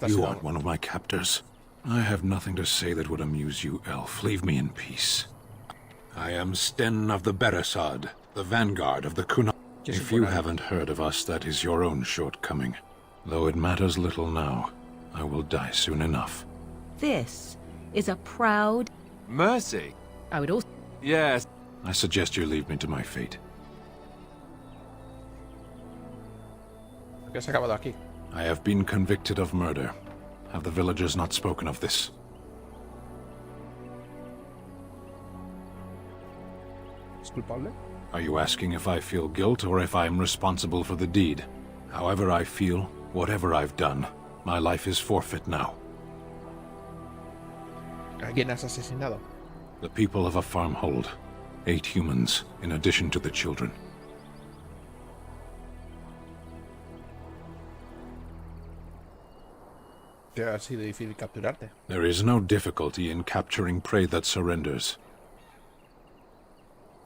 You are one of my captors. I have nothing to say that would amuse you, elf. Leave me in peace. I am Sten of the Beresad, the vanguard of the Kunari. If you haven't heard of us, that is your own shortcoming. Though it matters little now. I will die soon enough. This is a proud... Mercy? I would also... Yes. I suggest you leave me to my fate. ¿Qué se ha acabado aquí? I have been convicted of murder. Have the villagers not spoken of this? ¿Es culpable? Are you asking if I feel guilt or if I am responsible for the deed? However I feel, whatever I've done, my life is forfeit now. ¿A quién has asesinado? The people of a farmhold. 8 humans, in addition to the children. Te ha sido difícil capturarte. There is no difficulty in capturing prey that surrenders.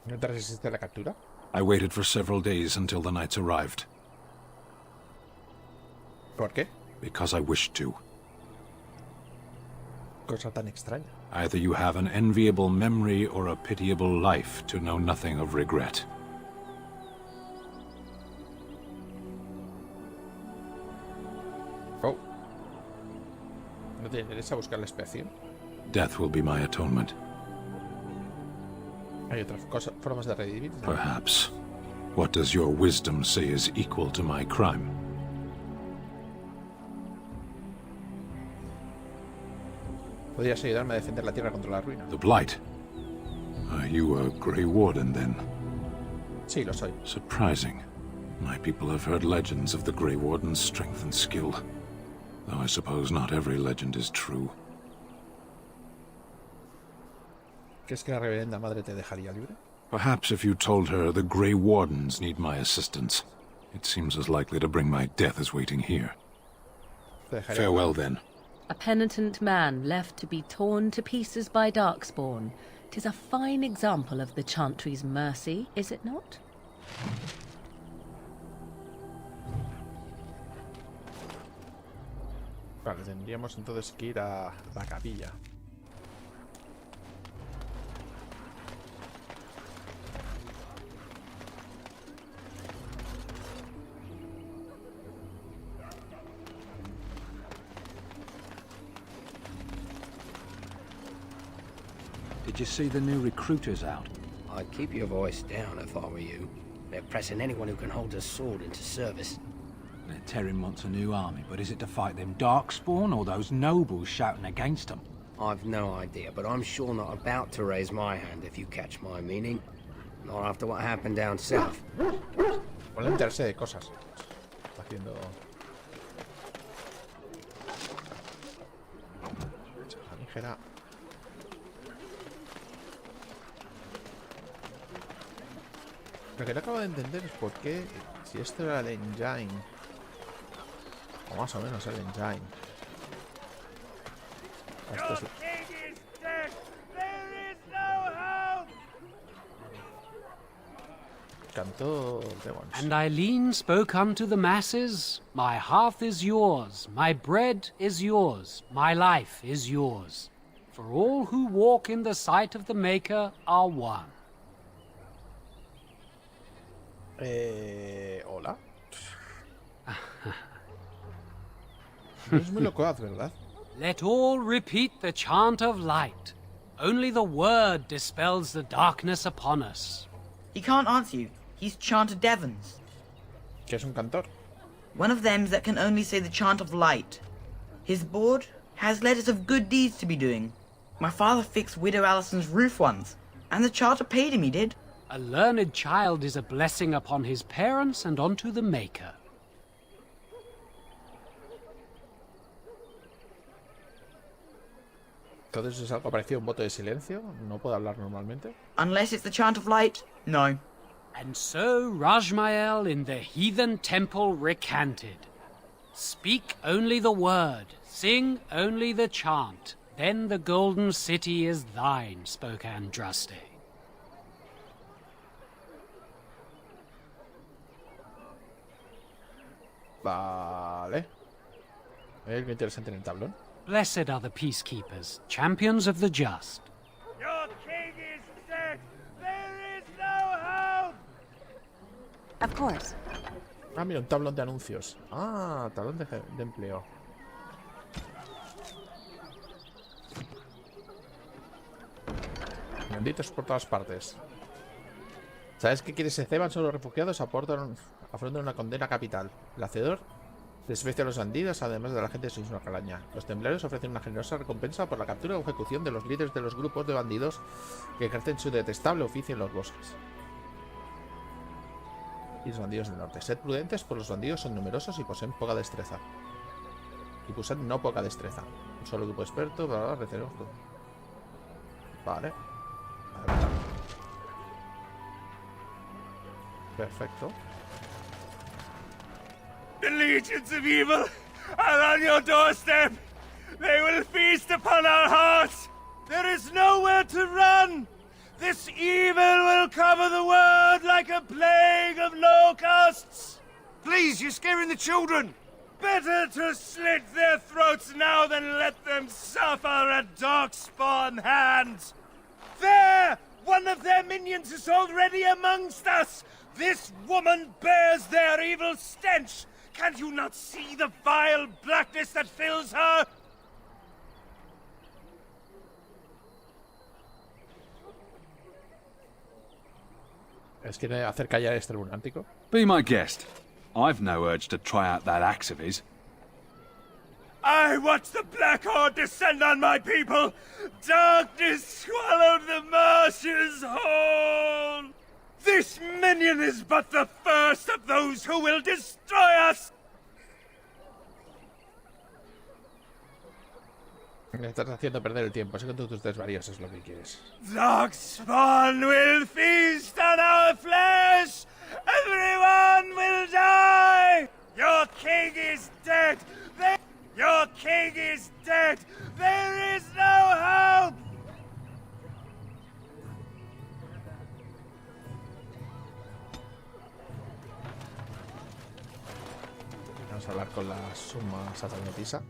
¿No te resististe a la captura? I waited for several days until the knights arrived. ¿Por qué? Because I wished to. Cosa tan extraña. Either you have an enviable memory or a pitiable life to know nothing of regret. Oh. ¿No te interesa buscar la expiación? Death will be my atonement. Hay otras formas de redimir. Perhaps. What does your wisdom say is equal to my crime? Podrías ayudarme a defender la tierra contra la ruina. The Blight. Are you a Grey Warden, then? Sí, lo soy. Surprising. My people have heard legends of the Grey Warden's strength and skill. Though I suppose not every legend is true. ¿Crees que la reverenda madre te dejaría libre? Perhaps if you told her the Grey Wardens need my assistance. It seems as likely to bring my death as waiting here. Farewell, then. A penitent man left to be torn to pieces by Darkspawn. 'Tis a fine example of the Chantry's mercy, is it not? Vale, tendríamos entonces que ir a la capilla. Did you see the new recruiters out? I'd keep your voice down if I were you. They're pressing anyone who can hold a sword into service. The Terran wants a new army, but is it to fight them Darkspawn or those nobles shouting against them? I've no idea, but I'm sure not about to raise my hand if you catch my meaning. Not after what happened down south. Puede enterarse de cosas. Está haciendo... Chaja ligera. Lo que no acabo de entender es por qué, si esto era el engine, o más o menos el engine. Esto es... Cantó Demons. And Eileen spoke unto the masses, my hearth is yours, my bread is yours, my life is yours. For all who walk in the sight of the Maker are one. Hola. No es muy locuaz, ¿verdad? Let all repeat the chant of light. Only the word dispels the darkness upon us. He can't answer you. He's chanted Devons. ¿Qué es un cantor? One of them that can only say the chant of light. His board has letters of good deeds to be doing. My father fixed Widow Allison's roof once, and the charter paid him, he did. A learned child is a blessing upon his parents and onto the Maker. Entonces es algo parecido a un voto de silencio. No puedo hablar normalmente. Unless it's the chant of light, no. And so Rajmael in the heathen temple recanted. Speak only the word, sing only the chant. Then the golden city is thine, spoke Andraste. Vale. Hay algo interesante en el tablón. Blessed are the peacekeepers, champions of the just. Your king is dead. There is no hope. Of course. Ah, mira, un tablón de anuncios. Ah, tablón de empleo. Benditos por todas partes. ¿Sabes qué quiere Ceban? Son los refugiados afrontan una condena capital. El hacedor desprecia a los bandidos, además de la gente sois una calaña. Los templarios ofrecen una generosa recompensa por la captura o ejecución de los líderes de los grupos de bandidos que ejercen su detestable oficio en los bosques. Y los bandidos del norte. Sed prudentes, pues los bandidos son numerosos y poseen poca destreza. Y poseen no poca destreza. Un solo grupo experto, bla, bla, recibimos todo. Vale. Perfecto. The legions of evil are on your doorstep. They will feast upon our hearts. There is nowhere to run. This evil will cover the world like a plague of locusts. Please, you're scaring the children. Better to slit their throats now than let them suffer at Darkspawn hands. There! One of their minions is already amongst us! This woman bears their evil stench! Can you not see the vile blackness that fills her? ¿Es que hacer callar este lunático? Be my guest. I've no urge to try out that axe of his. I watched the Black Horde descend on my people. Darkness swallowed the marshes whole. This minion is but the first of those who will destroy us. Me estás haciendo perder el tiempo. Sé que tú tus desvaríos es lo que quieres. Darkspawn will feast on our flesh. Everyone will die. Your king is dead. Your king is dead. There is no hope. Vamos a hablar con la suma sacerdotisa.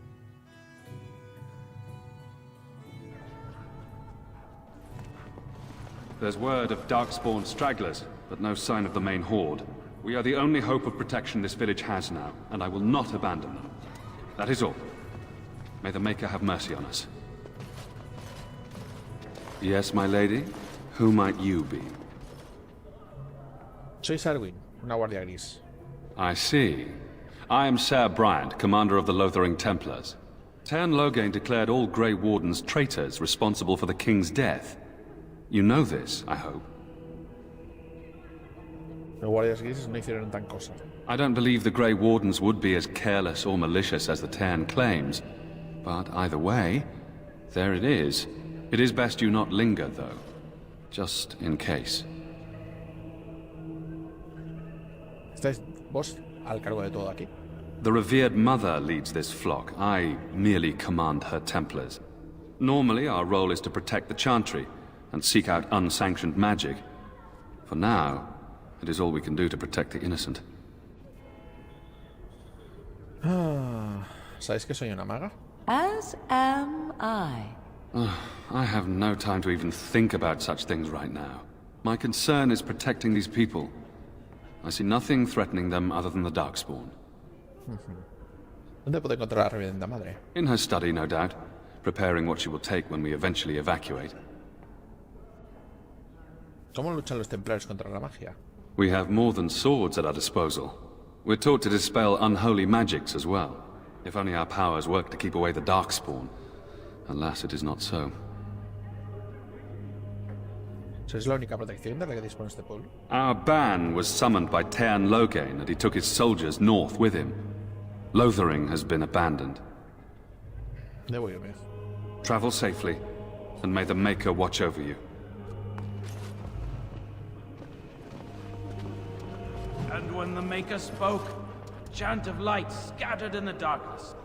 There's word of Darkspawn stragglers, but no sign of the main horde. We are the only hope of protection this village has now, and I will not abandon them. That is all. May the Maker have mercy on us. Yes, my lady? Who might you be? Soy Sarwin, una guardia gris. I see. I am Ser Bryant, commander of the Lothering Templars. Tern Loghain declared all Grey Wardens traitors responsible for the King's death. You know this, I hope. Los guardias grises no hicieron tan cosa. I don't believe the Grey Wardens would be as careless or malicious as the Tern claims. But either way, there it is. It is best you not linger, though. Just in case. ¿Estáis vos al cargo de todo aquí? The revered mother leads this flock. I merely command her Templars. Normally, our role is to protect the Chantry and seek out unsanctioned magic. For now, it is all we can do to protect the innocent. ¿Sabéis que soy una maga? As am I. I have no time to even think about such things right now. My concern is protecting these people. I see nothing threatening them other than the Darkspawn. ¿Dónde puedo encontrar a la reverenda madre? In her study, no doubt, preparing what she will take when we eventually evacuate. ¿Cómo luchan los templarios contra la magia? We have more than swords at our disposal. We're taught to dispel unholy magics as well. If only our powers work to keep away the Darkspawn. Alas, it is not so. ¿Sois la única protección de la que dispone este pueblo? Our ban was summoned by Tern Loghain, and he took his soldiers north with him. Lothering has been abandoned. Debo irme. Travel safely, and may the Maker watch over you. And when the Maker spoke, a chant of light scattered in the darkness.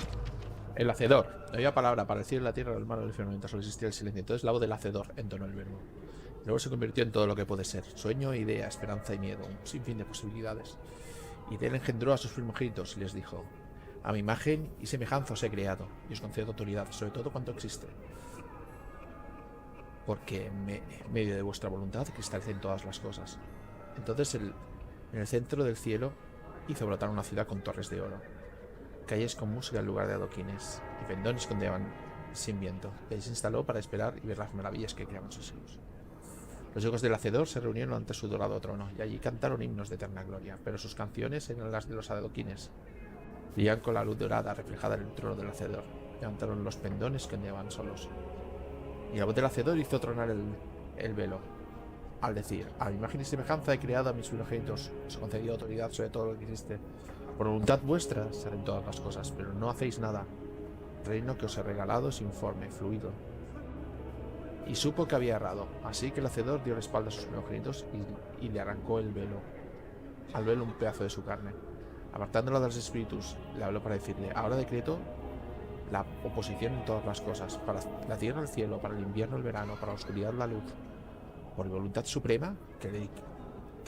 El hacedor. Había palabra para el cielo, la tierra, el mar, el firmamento. Solo existía el silencio. Entonces la voz del hacedor entonó el verbo. Luego se convirtió en todo lo que puede ser. Sueño, idea, esperanza y miedo. Un sinfín de posibilidades. Y de él engendró a sus primogénitos y les dijo: a mi imagen y semejanza os he creado, y os concedo autoridad sobre todo cuanto existe. Porque en medio de vuestra voluntad cristalicen todas las cosas. Entonces en el centro del cielo hizo brotar una ciudad con torres de oro, calles con música en lugar de adoquines, y pendones que ondeaban sin viento. Y ahí se instaló para esperar y ver las maravillas que creaban sus hijos. Los hijos del hacedor se reunieron ante su dorado trono, y allí cantaron himnos de eterna gloria, pero sus canciones eran las de los adoquines. Brillaban con la luz dorada reflejada en el trono del hacedor. Levantaron los pendones que ondeaban solos. Y la voz del hacedor hizo tronar el velo, al decir: a mi imagen y semejanza he creado a mis primogénitos, os concedido autoridad sobre todo lo que existe. Por voluntad vuestra se harán todas las cosas, pero no hacéis nada. El reino que os he regalado es informe, fluido. Y supo que había errado, así que el hacedor dio la espalda a sus primogénitos y le arrancó al velo un pedazo de su carne. Apartándola de los espíritus, le habló para decirle: ahora decreto la oposición en todas las cosas, para la tierra el cielo, para el invierno el verano, para la oscuridad la luz. Por voluntad suprema, que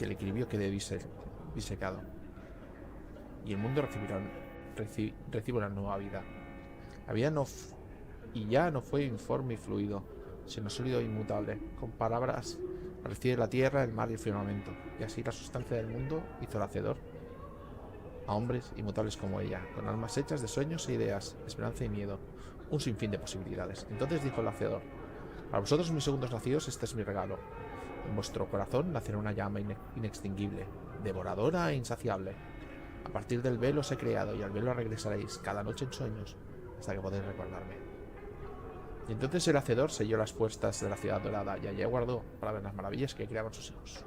el equilibrio quede disecado. Y el mundo recibe una nueva vida. Ya no fue informe y fluido, sino sólido e inmutable, con palabras para el cielo, la tierra, el mar y el firmamento. Y así la sustancia del mundo hizo el hacedor a hombres inmutables como ella, con almas hechas de sueños e ideas, esperanza y miedo, un sinfín de posibilidades. Entonces dijo el hacedor: para vosotros, mis segundos nacidos, este es mi regalo. En vuestro corazón nacerá una llama inextinguible, devoradora e insaciable. A partir del velo os he creado, y al velo regresaréis cada noche en sueños. hasta que podéis recordarme. Y entonces el hacedor selló las puertas de la ciudad dorada y allí aguardó para ver las maravillas que creaban sus hijos.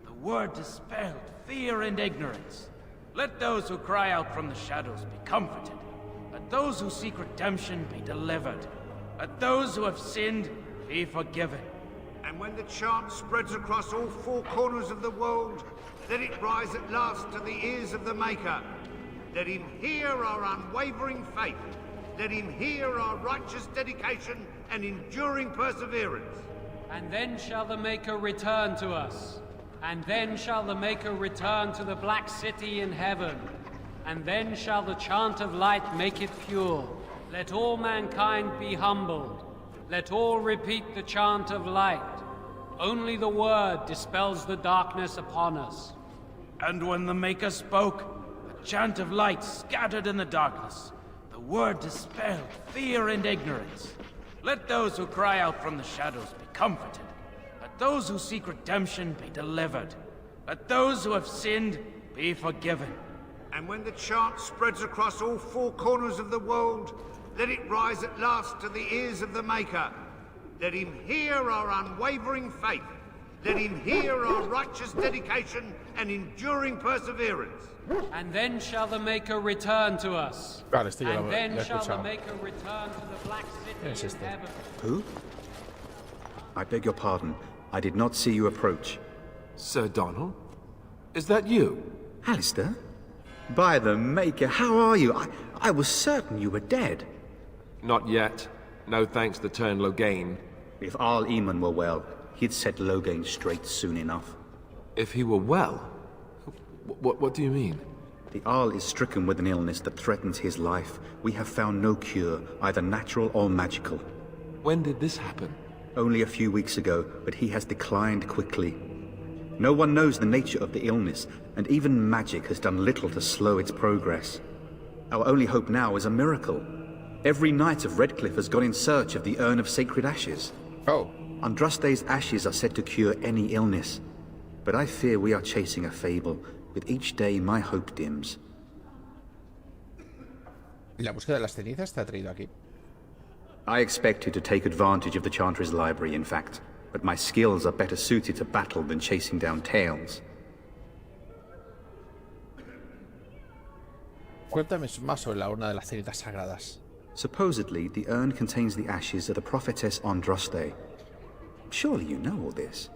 The word dispelled fear and ignorance. Let those who cry out from the shadows be comforted. Let those who seek redemption be delivered. Let those who have sinned be forgiven. And when the chant spreads across all four corners of the world, let it rise at last to the ears of the Maker. Let him hear our unwavering faith. Let him hear our righteous dedication and enduring perseverance. And then shall the Maker return to us. And then shall the Maker return to the Black City in heaven. And then shall the chant of light make it pure. Let all mankind be humbled. Let all repeat the chant of light. Only the word dispels the darkness upon us. And when the Maker spoke, the chant of light scattered in the darkness. The word dispelled fear and ignorance. Let those who cry out from the shadows be comforted. Let those who seek redemption be delivered. Let those who have sinned be forgiven. And when the chant spreads across all four corners of the world, let it rise at last to the ears of the Maker. Let him hear our unwavering faith. Let him hear our righteous dedication and enduring perseverance. And then shall the Maker return to us. Vale, esto ya And lo then he shall the escuchado. Maker return to the Black Es City este. in heaven. Who? I beg your pardon. I did not see you approach. Sir Donald? Is that you? Alistair? By the Maker, how are you? I was certain you were dead. Not yet. No thanks to Turn Logain. If Arl Eamon were well, he'd set Logain straight soon enough. If he were well? What do you mean? The Arl is stricken with an illness that threatens his life. We have found no cure, either natural or magical. When did this happen? Only a few weeks ago, but he has declined quickly. No one knows the nature of the illness, and even magic has done little to slow its progress. Our only hope now is a miracle. Every knight of Redcliffe has gone in search of the Urn of Sacred Ashes. Oh. Andraste's ashes are said to cure any illness. But I fear we are chasing a fable. With each day, my hope dims. ¿Y la búsqueda de las cenizas te ha traído aquí? I expected to take advantage of the Chantry's library, in fact. But my skills are better suited to battle than chasing down tales. Cuéntame más sobre la urna de las cenizas sagradas. Supposedly, the urn contains the ashes of the prophetess Andraste. Surely you know all this.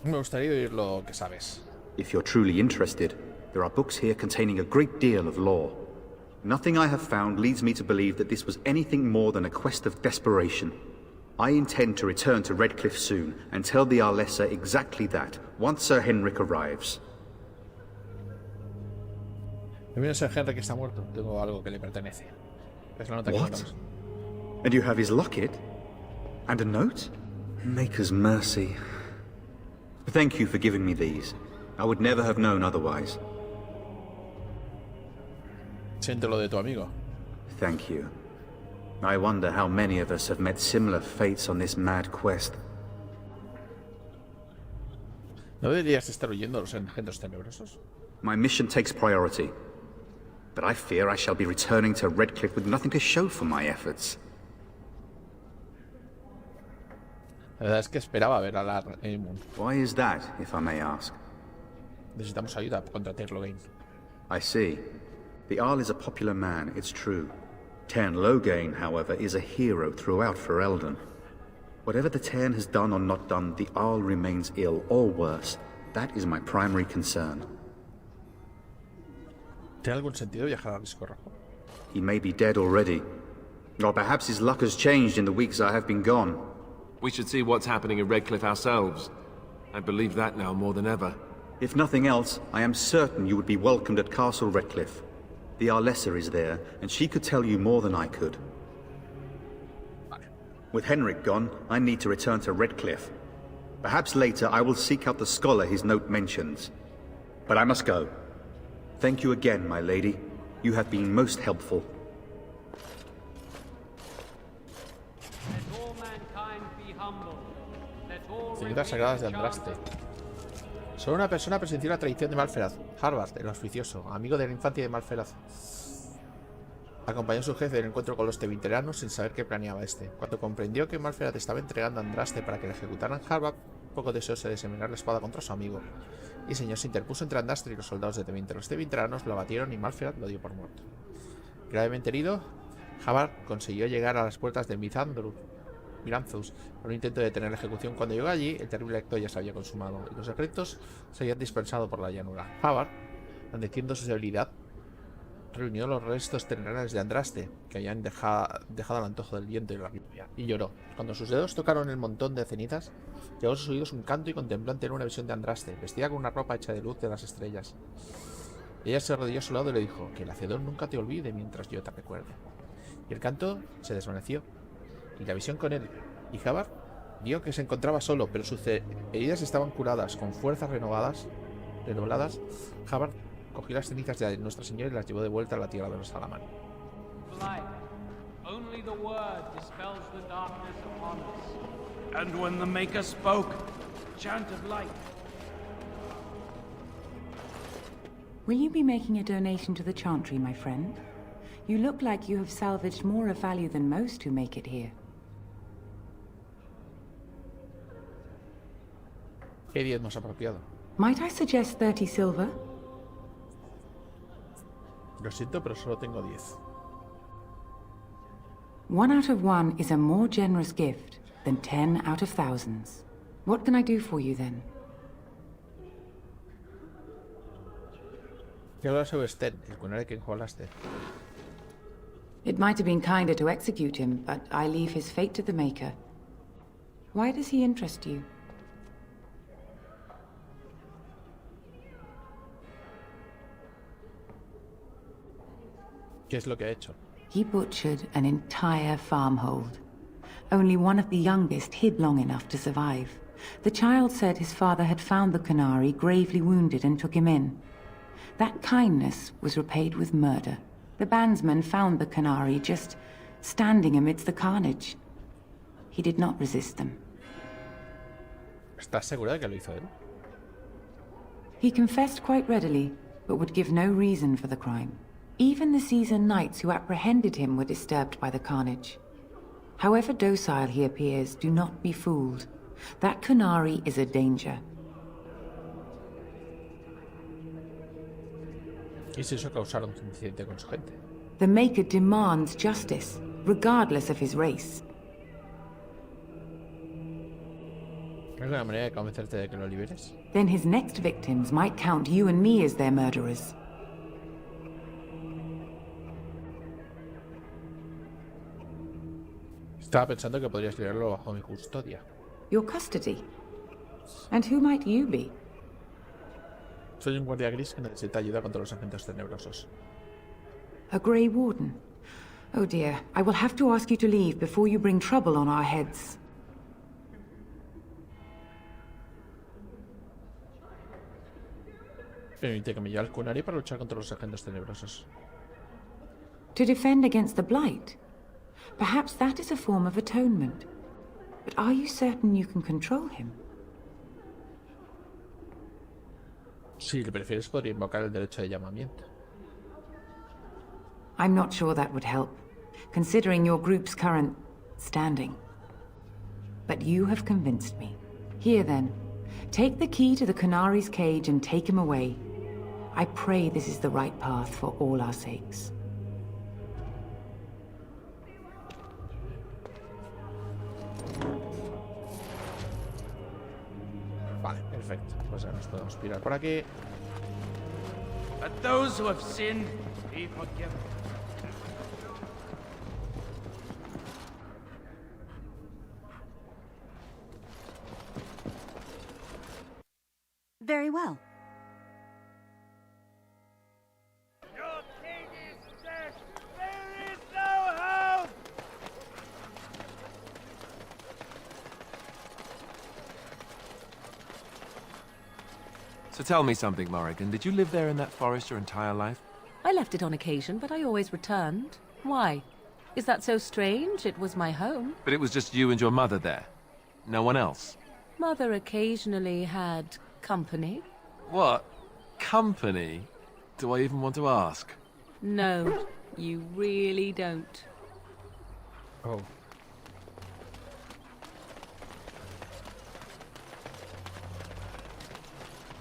Me gustaría oír lo que sabes. If you're truly interested, there are books here containing a great deal of lore. Nothing I have found leads me to believe that this was anything more than a quest of desperation. I intend to return to Redcliffe soon and tell the Arlessa exactly that, once Sir Henrik arrives. Mira, Sir Henrik está muerto. Tengo algo que le pertenece. Es la nota que What? mandamos. And you have his locket? And a note? Maker's mercy. Thank you for giving me these. I would never have known otherwise. Siento lo de tu amigo. Thank you. I wonder how many of us have met similar fates on this mad quest. ¿No deberías estar huyendo a los engendros tenebrosos? My mission takes priority. But I fear I shall be returning to Redcliffe with nothing to show for my efforts. La verdad es que esperaba ver a la Aemon. Why is that, if I may ask? Necesitamos ayuda contra Logain. I see. The Arl is a popular man, it's true. Tern Logain, however, is a hero throughout Ferelden. Whatever the Tern has done or not done, the Arl remains ill, or worse. That is my primary concern. ¿Tiene algún sentido viajar al disco rojo? He may be dead already. Or perhaps his luck has changed in the weeks I have been gone. We should see what's happening in Redcliffe ourselves. I believe that now more than ever. If nothing else, I am certain you would be welcomed at Castle Redcliffe. The Arlessa is there, and she could tell you more than I could. With Henrik gone, I need to return to Redcliffe. Perhaps later I will seek out the scholar his note mentions. But I must go. Thank you again, my lady. You have been most helpful. Let all mankind be humble. Let all Cenizas sagradas de Andraste. Solo una persona presenció la traición de Malferaz. Harvard, el auspicioso, amigo de la infancia de Malferaz. Acompañó a su jefe en el encuentro con los tevinteranos sin saber qué planeaba este. Cuando comprendió que Malferat estaba entregando a Andraste para que le ejecutaran Harvard, poco deseoso de desenvainar la espada contra su amigo. Y señor se interpuso entre Andraste y los soldados de Tevinte. Los tevinteranos lo abatieron y Malferat lo dio por muerto. Gravemente herido, Harvard consiguió llegar a las puertas de Miranthus por un intento de detener la ejecución. Cuando llegó allí, el terrible acto ya se había consumado y los secretos se habían dispersado por la llanura. Harvard, admitiendo su debilidad, reunió los restos terrenales de Andraste, que habían dejado al antojo del viento y la lluvia, y lloró. Cuando sus dedos tocaron el montón de cenizas, llegó a sus oídos un canto y contempló ante él una visión de Andraste, vestida con una ropa hecha de luz de las estrellas. Ella se arrodilló a su lado y le dijo: que el hacedor nunca te olvide mientras yo te recuerde. Y el canto se desvaneció, y la visión con él. Y Jabbar vio que se encontraba solo, pero sus heridas estaban curadas. Con fuerzas renovadas, Jabbar cogió las cenizas de Nuestra Señora y las llevó de vuelta a la tierra de los Salaman. Only the word dispels the darkness upon us. And when the Maker spoke, a chant of light. Will you be making a donation to the Chantry, my friend? You look like you have salvaged more of value than most who make it here. ¿Qué día es más apropiado? Might I suggest 30 silver? Lo siento, pero solo tengo 10. 1 out of 1 is a more generous gift than 10 out of thousands. What can I do for you then? ¿Qué hablas sobre Sten, el cunare que enjuagaste? It might have been kinder to execute him, but I leave his fate to the Maker. Why does he interest you? ¿Qué es lo que ha hecho? He butchered an entire farmhold. Only one of the youngest hid long enough to survive. The child said his father had found the Canary gravely wounded and took him in. That kindness was repaid with murder. The bandsman found the Canary just standing amidst the carnage. He did not resist them. ¿Estás segura de que lo hizo él? He confessed quite readily, but would give no reason for the crime. Even the seasoned knights who apprehended him were disturbed by the carnage. However docile he appears, do not be fooled. That Canary is a danger. ¿Y si eso causara un incidente con su gente? The Maker demands justice, regardless of his race. ¿Hay alguna manera de convencerte de que lo liberes? Then his next victims might count you and me as their murderers. Estaba pensando que podrías liberarlo bajo mi custodia. Your custody? And who might you be? Soy un guardia gris que necesita ayuda contra los agentes tenebrosos. A Grey Warden? Oh dear, I will have to ask you to leave before you bring trouble on our heads. Permite que me lleve al Cunari para luchar contra los agentes tenebrosos. To defend against the Blight? Perhaps that is a form of atonement. But are you certain you can control him? Si le prefieres, podría invocar el derecho de llamamiento. I'm not sure that would help, considering your group's current standing. But you have convinced me. Here then, take the key to the Canary's cage and take him away. I pray this is the right path for all our sakes. Vale, perfecto. Pues ahora nos podemos pirar por aquí. Let those who have sinned be forgiven. Very well. Your king is dead! There is no hope! So tell me something, Morrigan. Did you live there in that forest your entire life? I left it on occasion, but I always returned. Why? Is that so strange? It was my home. But it was just you and your mother there. No one else. Mother occasionally had company. What? Company? Do I even want to ask? No. You really don't. Oh.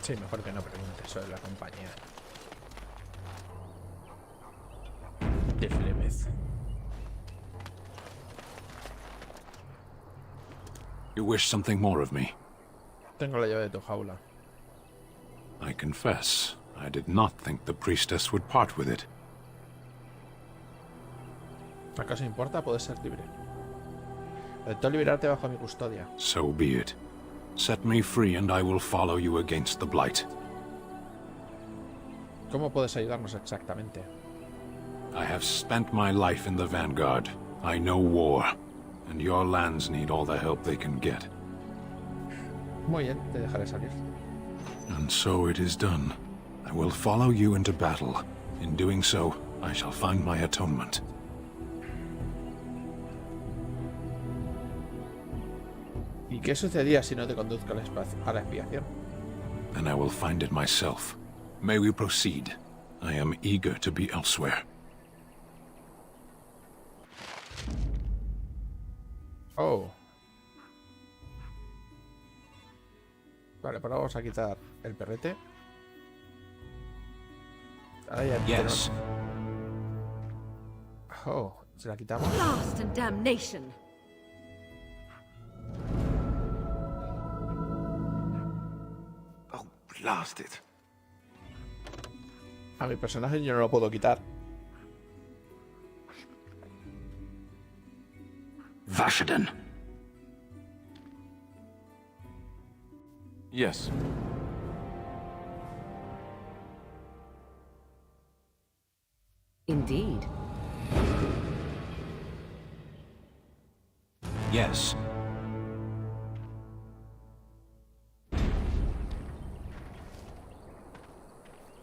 Sí, mejor que no pregunte sobre la compañía. De Flemeth. You wish something more of me? Tengo la llave de tu jaula. I confess, I did not think the priestess would part with it. ¿Acaso importa? Puedes ser libre. Acepto liberarte bajo mi custodia. So be it. Set me free and I will follow you against the Blight. ¿Cómo puedes ayudarnos exactamente? I have spent my life in the Vanguard. I know war, and your lands need all the help they can get. Muy bien, te dejaré salir. And so it is done. I will follow you into battle. In doing so, I shall find my atonement. ¿Y qué sucedía si no te conduzco a la expiación? Then I will find it myself. May we proceed? I am eager to be elsewhere. Oh. Vale, pues vamos a quitar el perrete. Ahora ya Yes. Oh, se la quitamos. Blast and damnation. Oh, blast it. A mi personaje yo no lo puedo quitar. Vashaden. Yes. Indeed. Yes.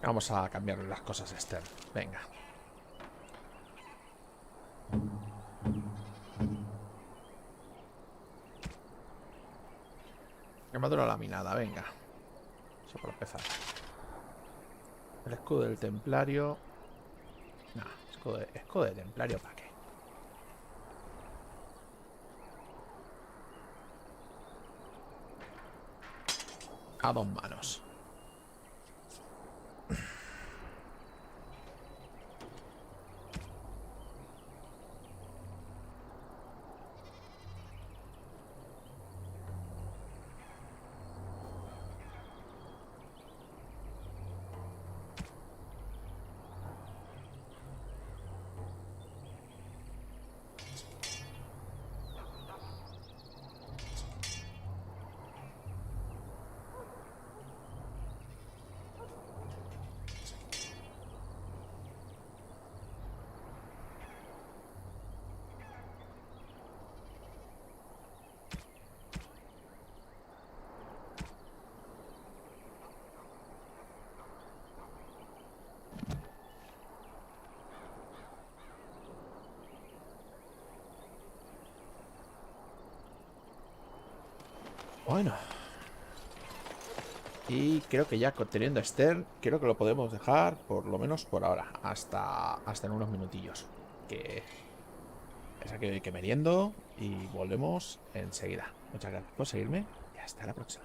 Vamos a cambiarle las cosas a Sten. Venga. Armadura laminada, venga. Eso por empezar. El escudo del templario. No, escudo de templario, ¿para qué? A dos manos. Bueno. Y creo que ya teniendo a Sten, creo que lo podemos dejar por lo menos por ahora. Hasta en unos minutillos. Que es aquí que meriendo y volvemos enseguida. Muchas gracias por seguirme y hasta la próxima.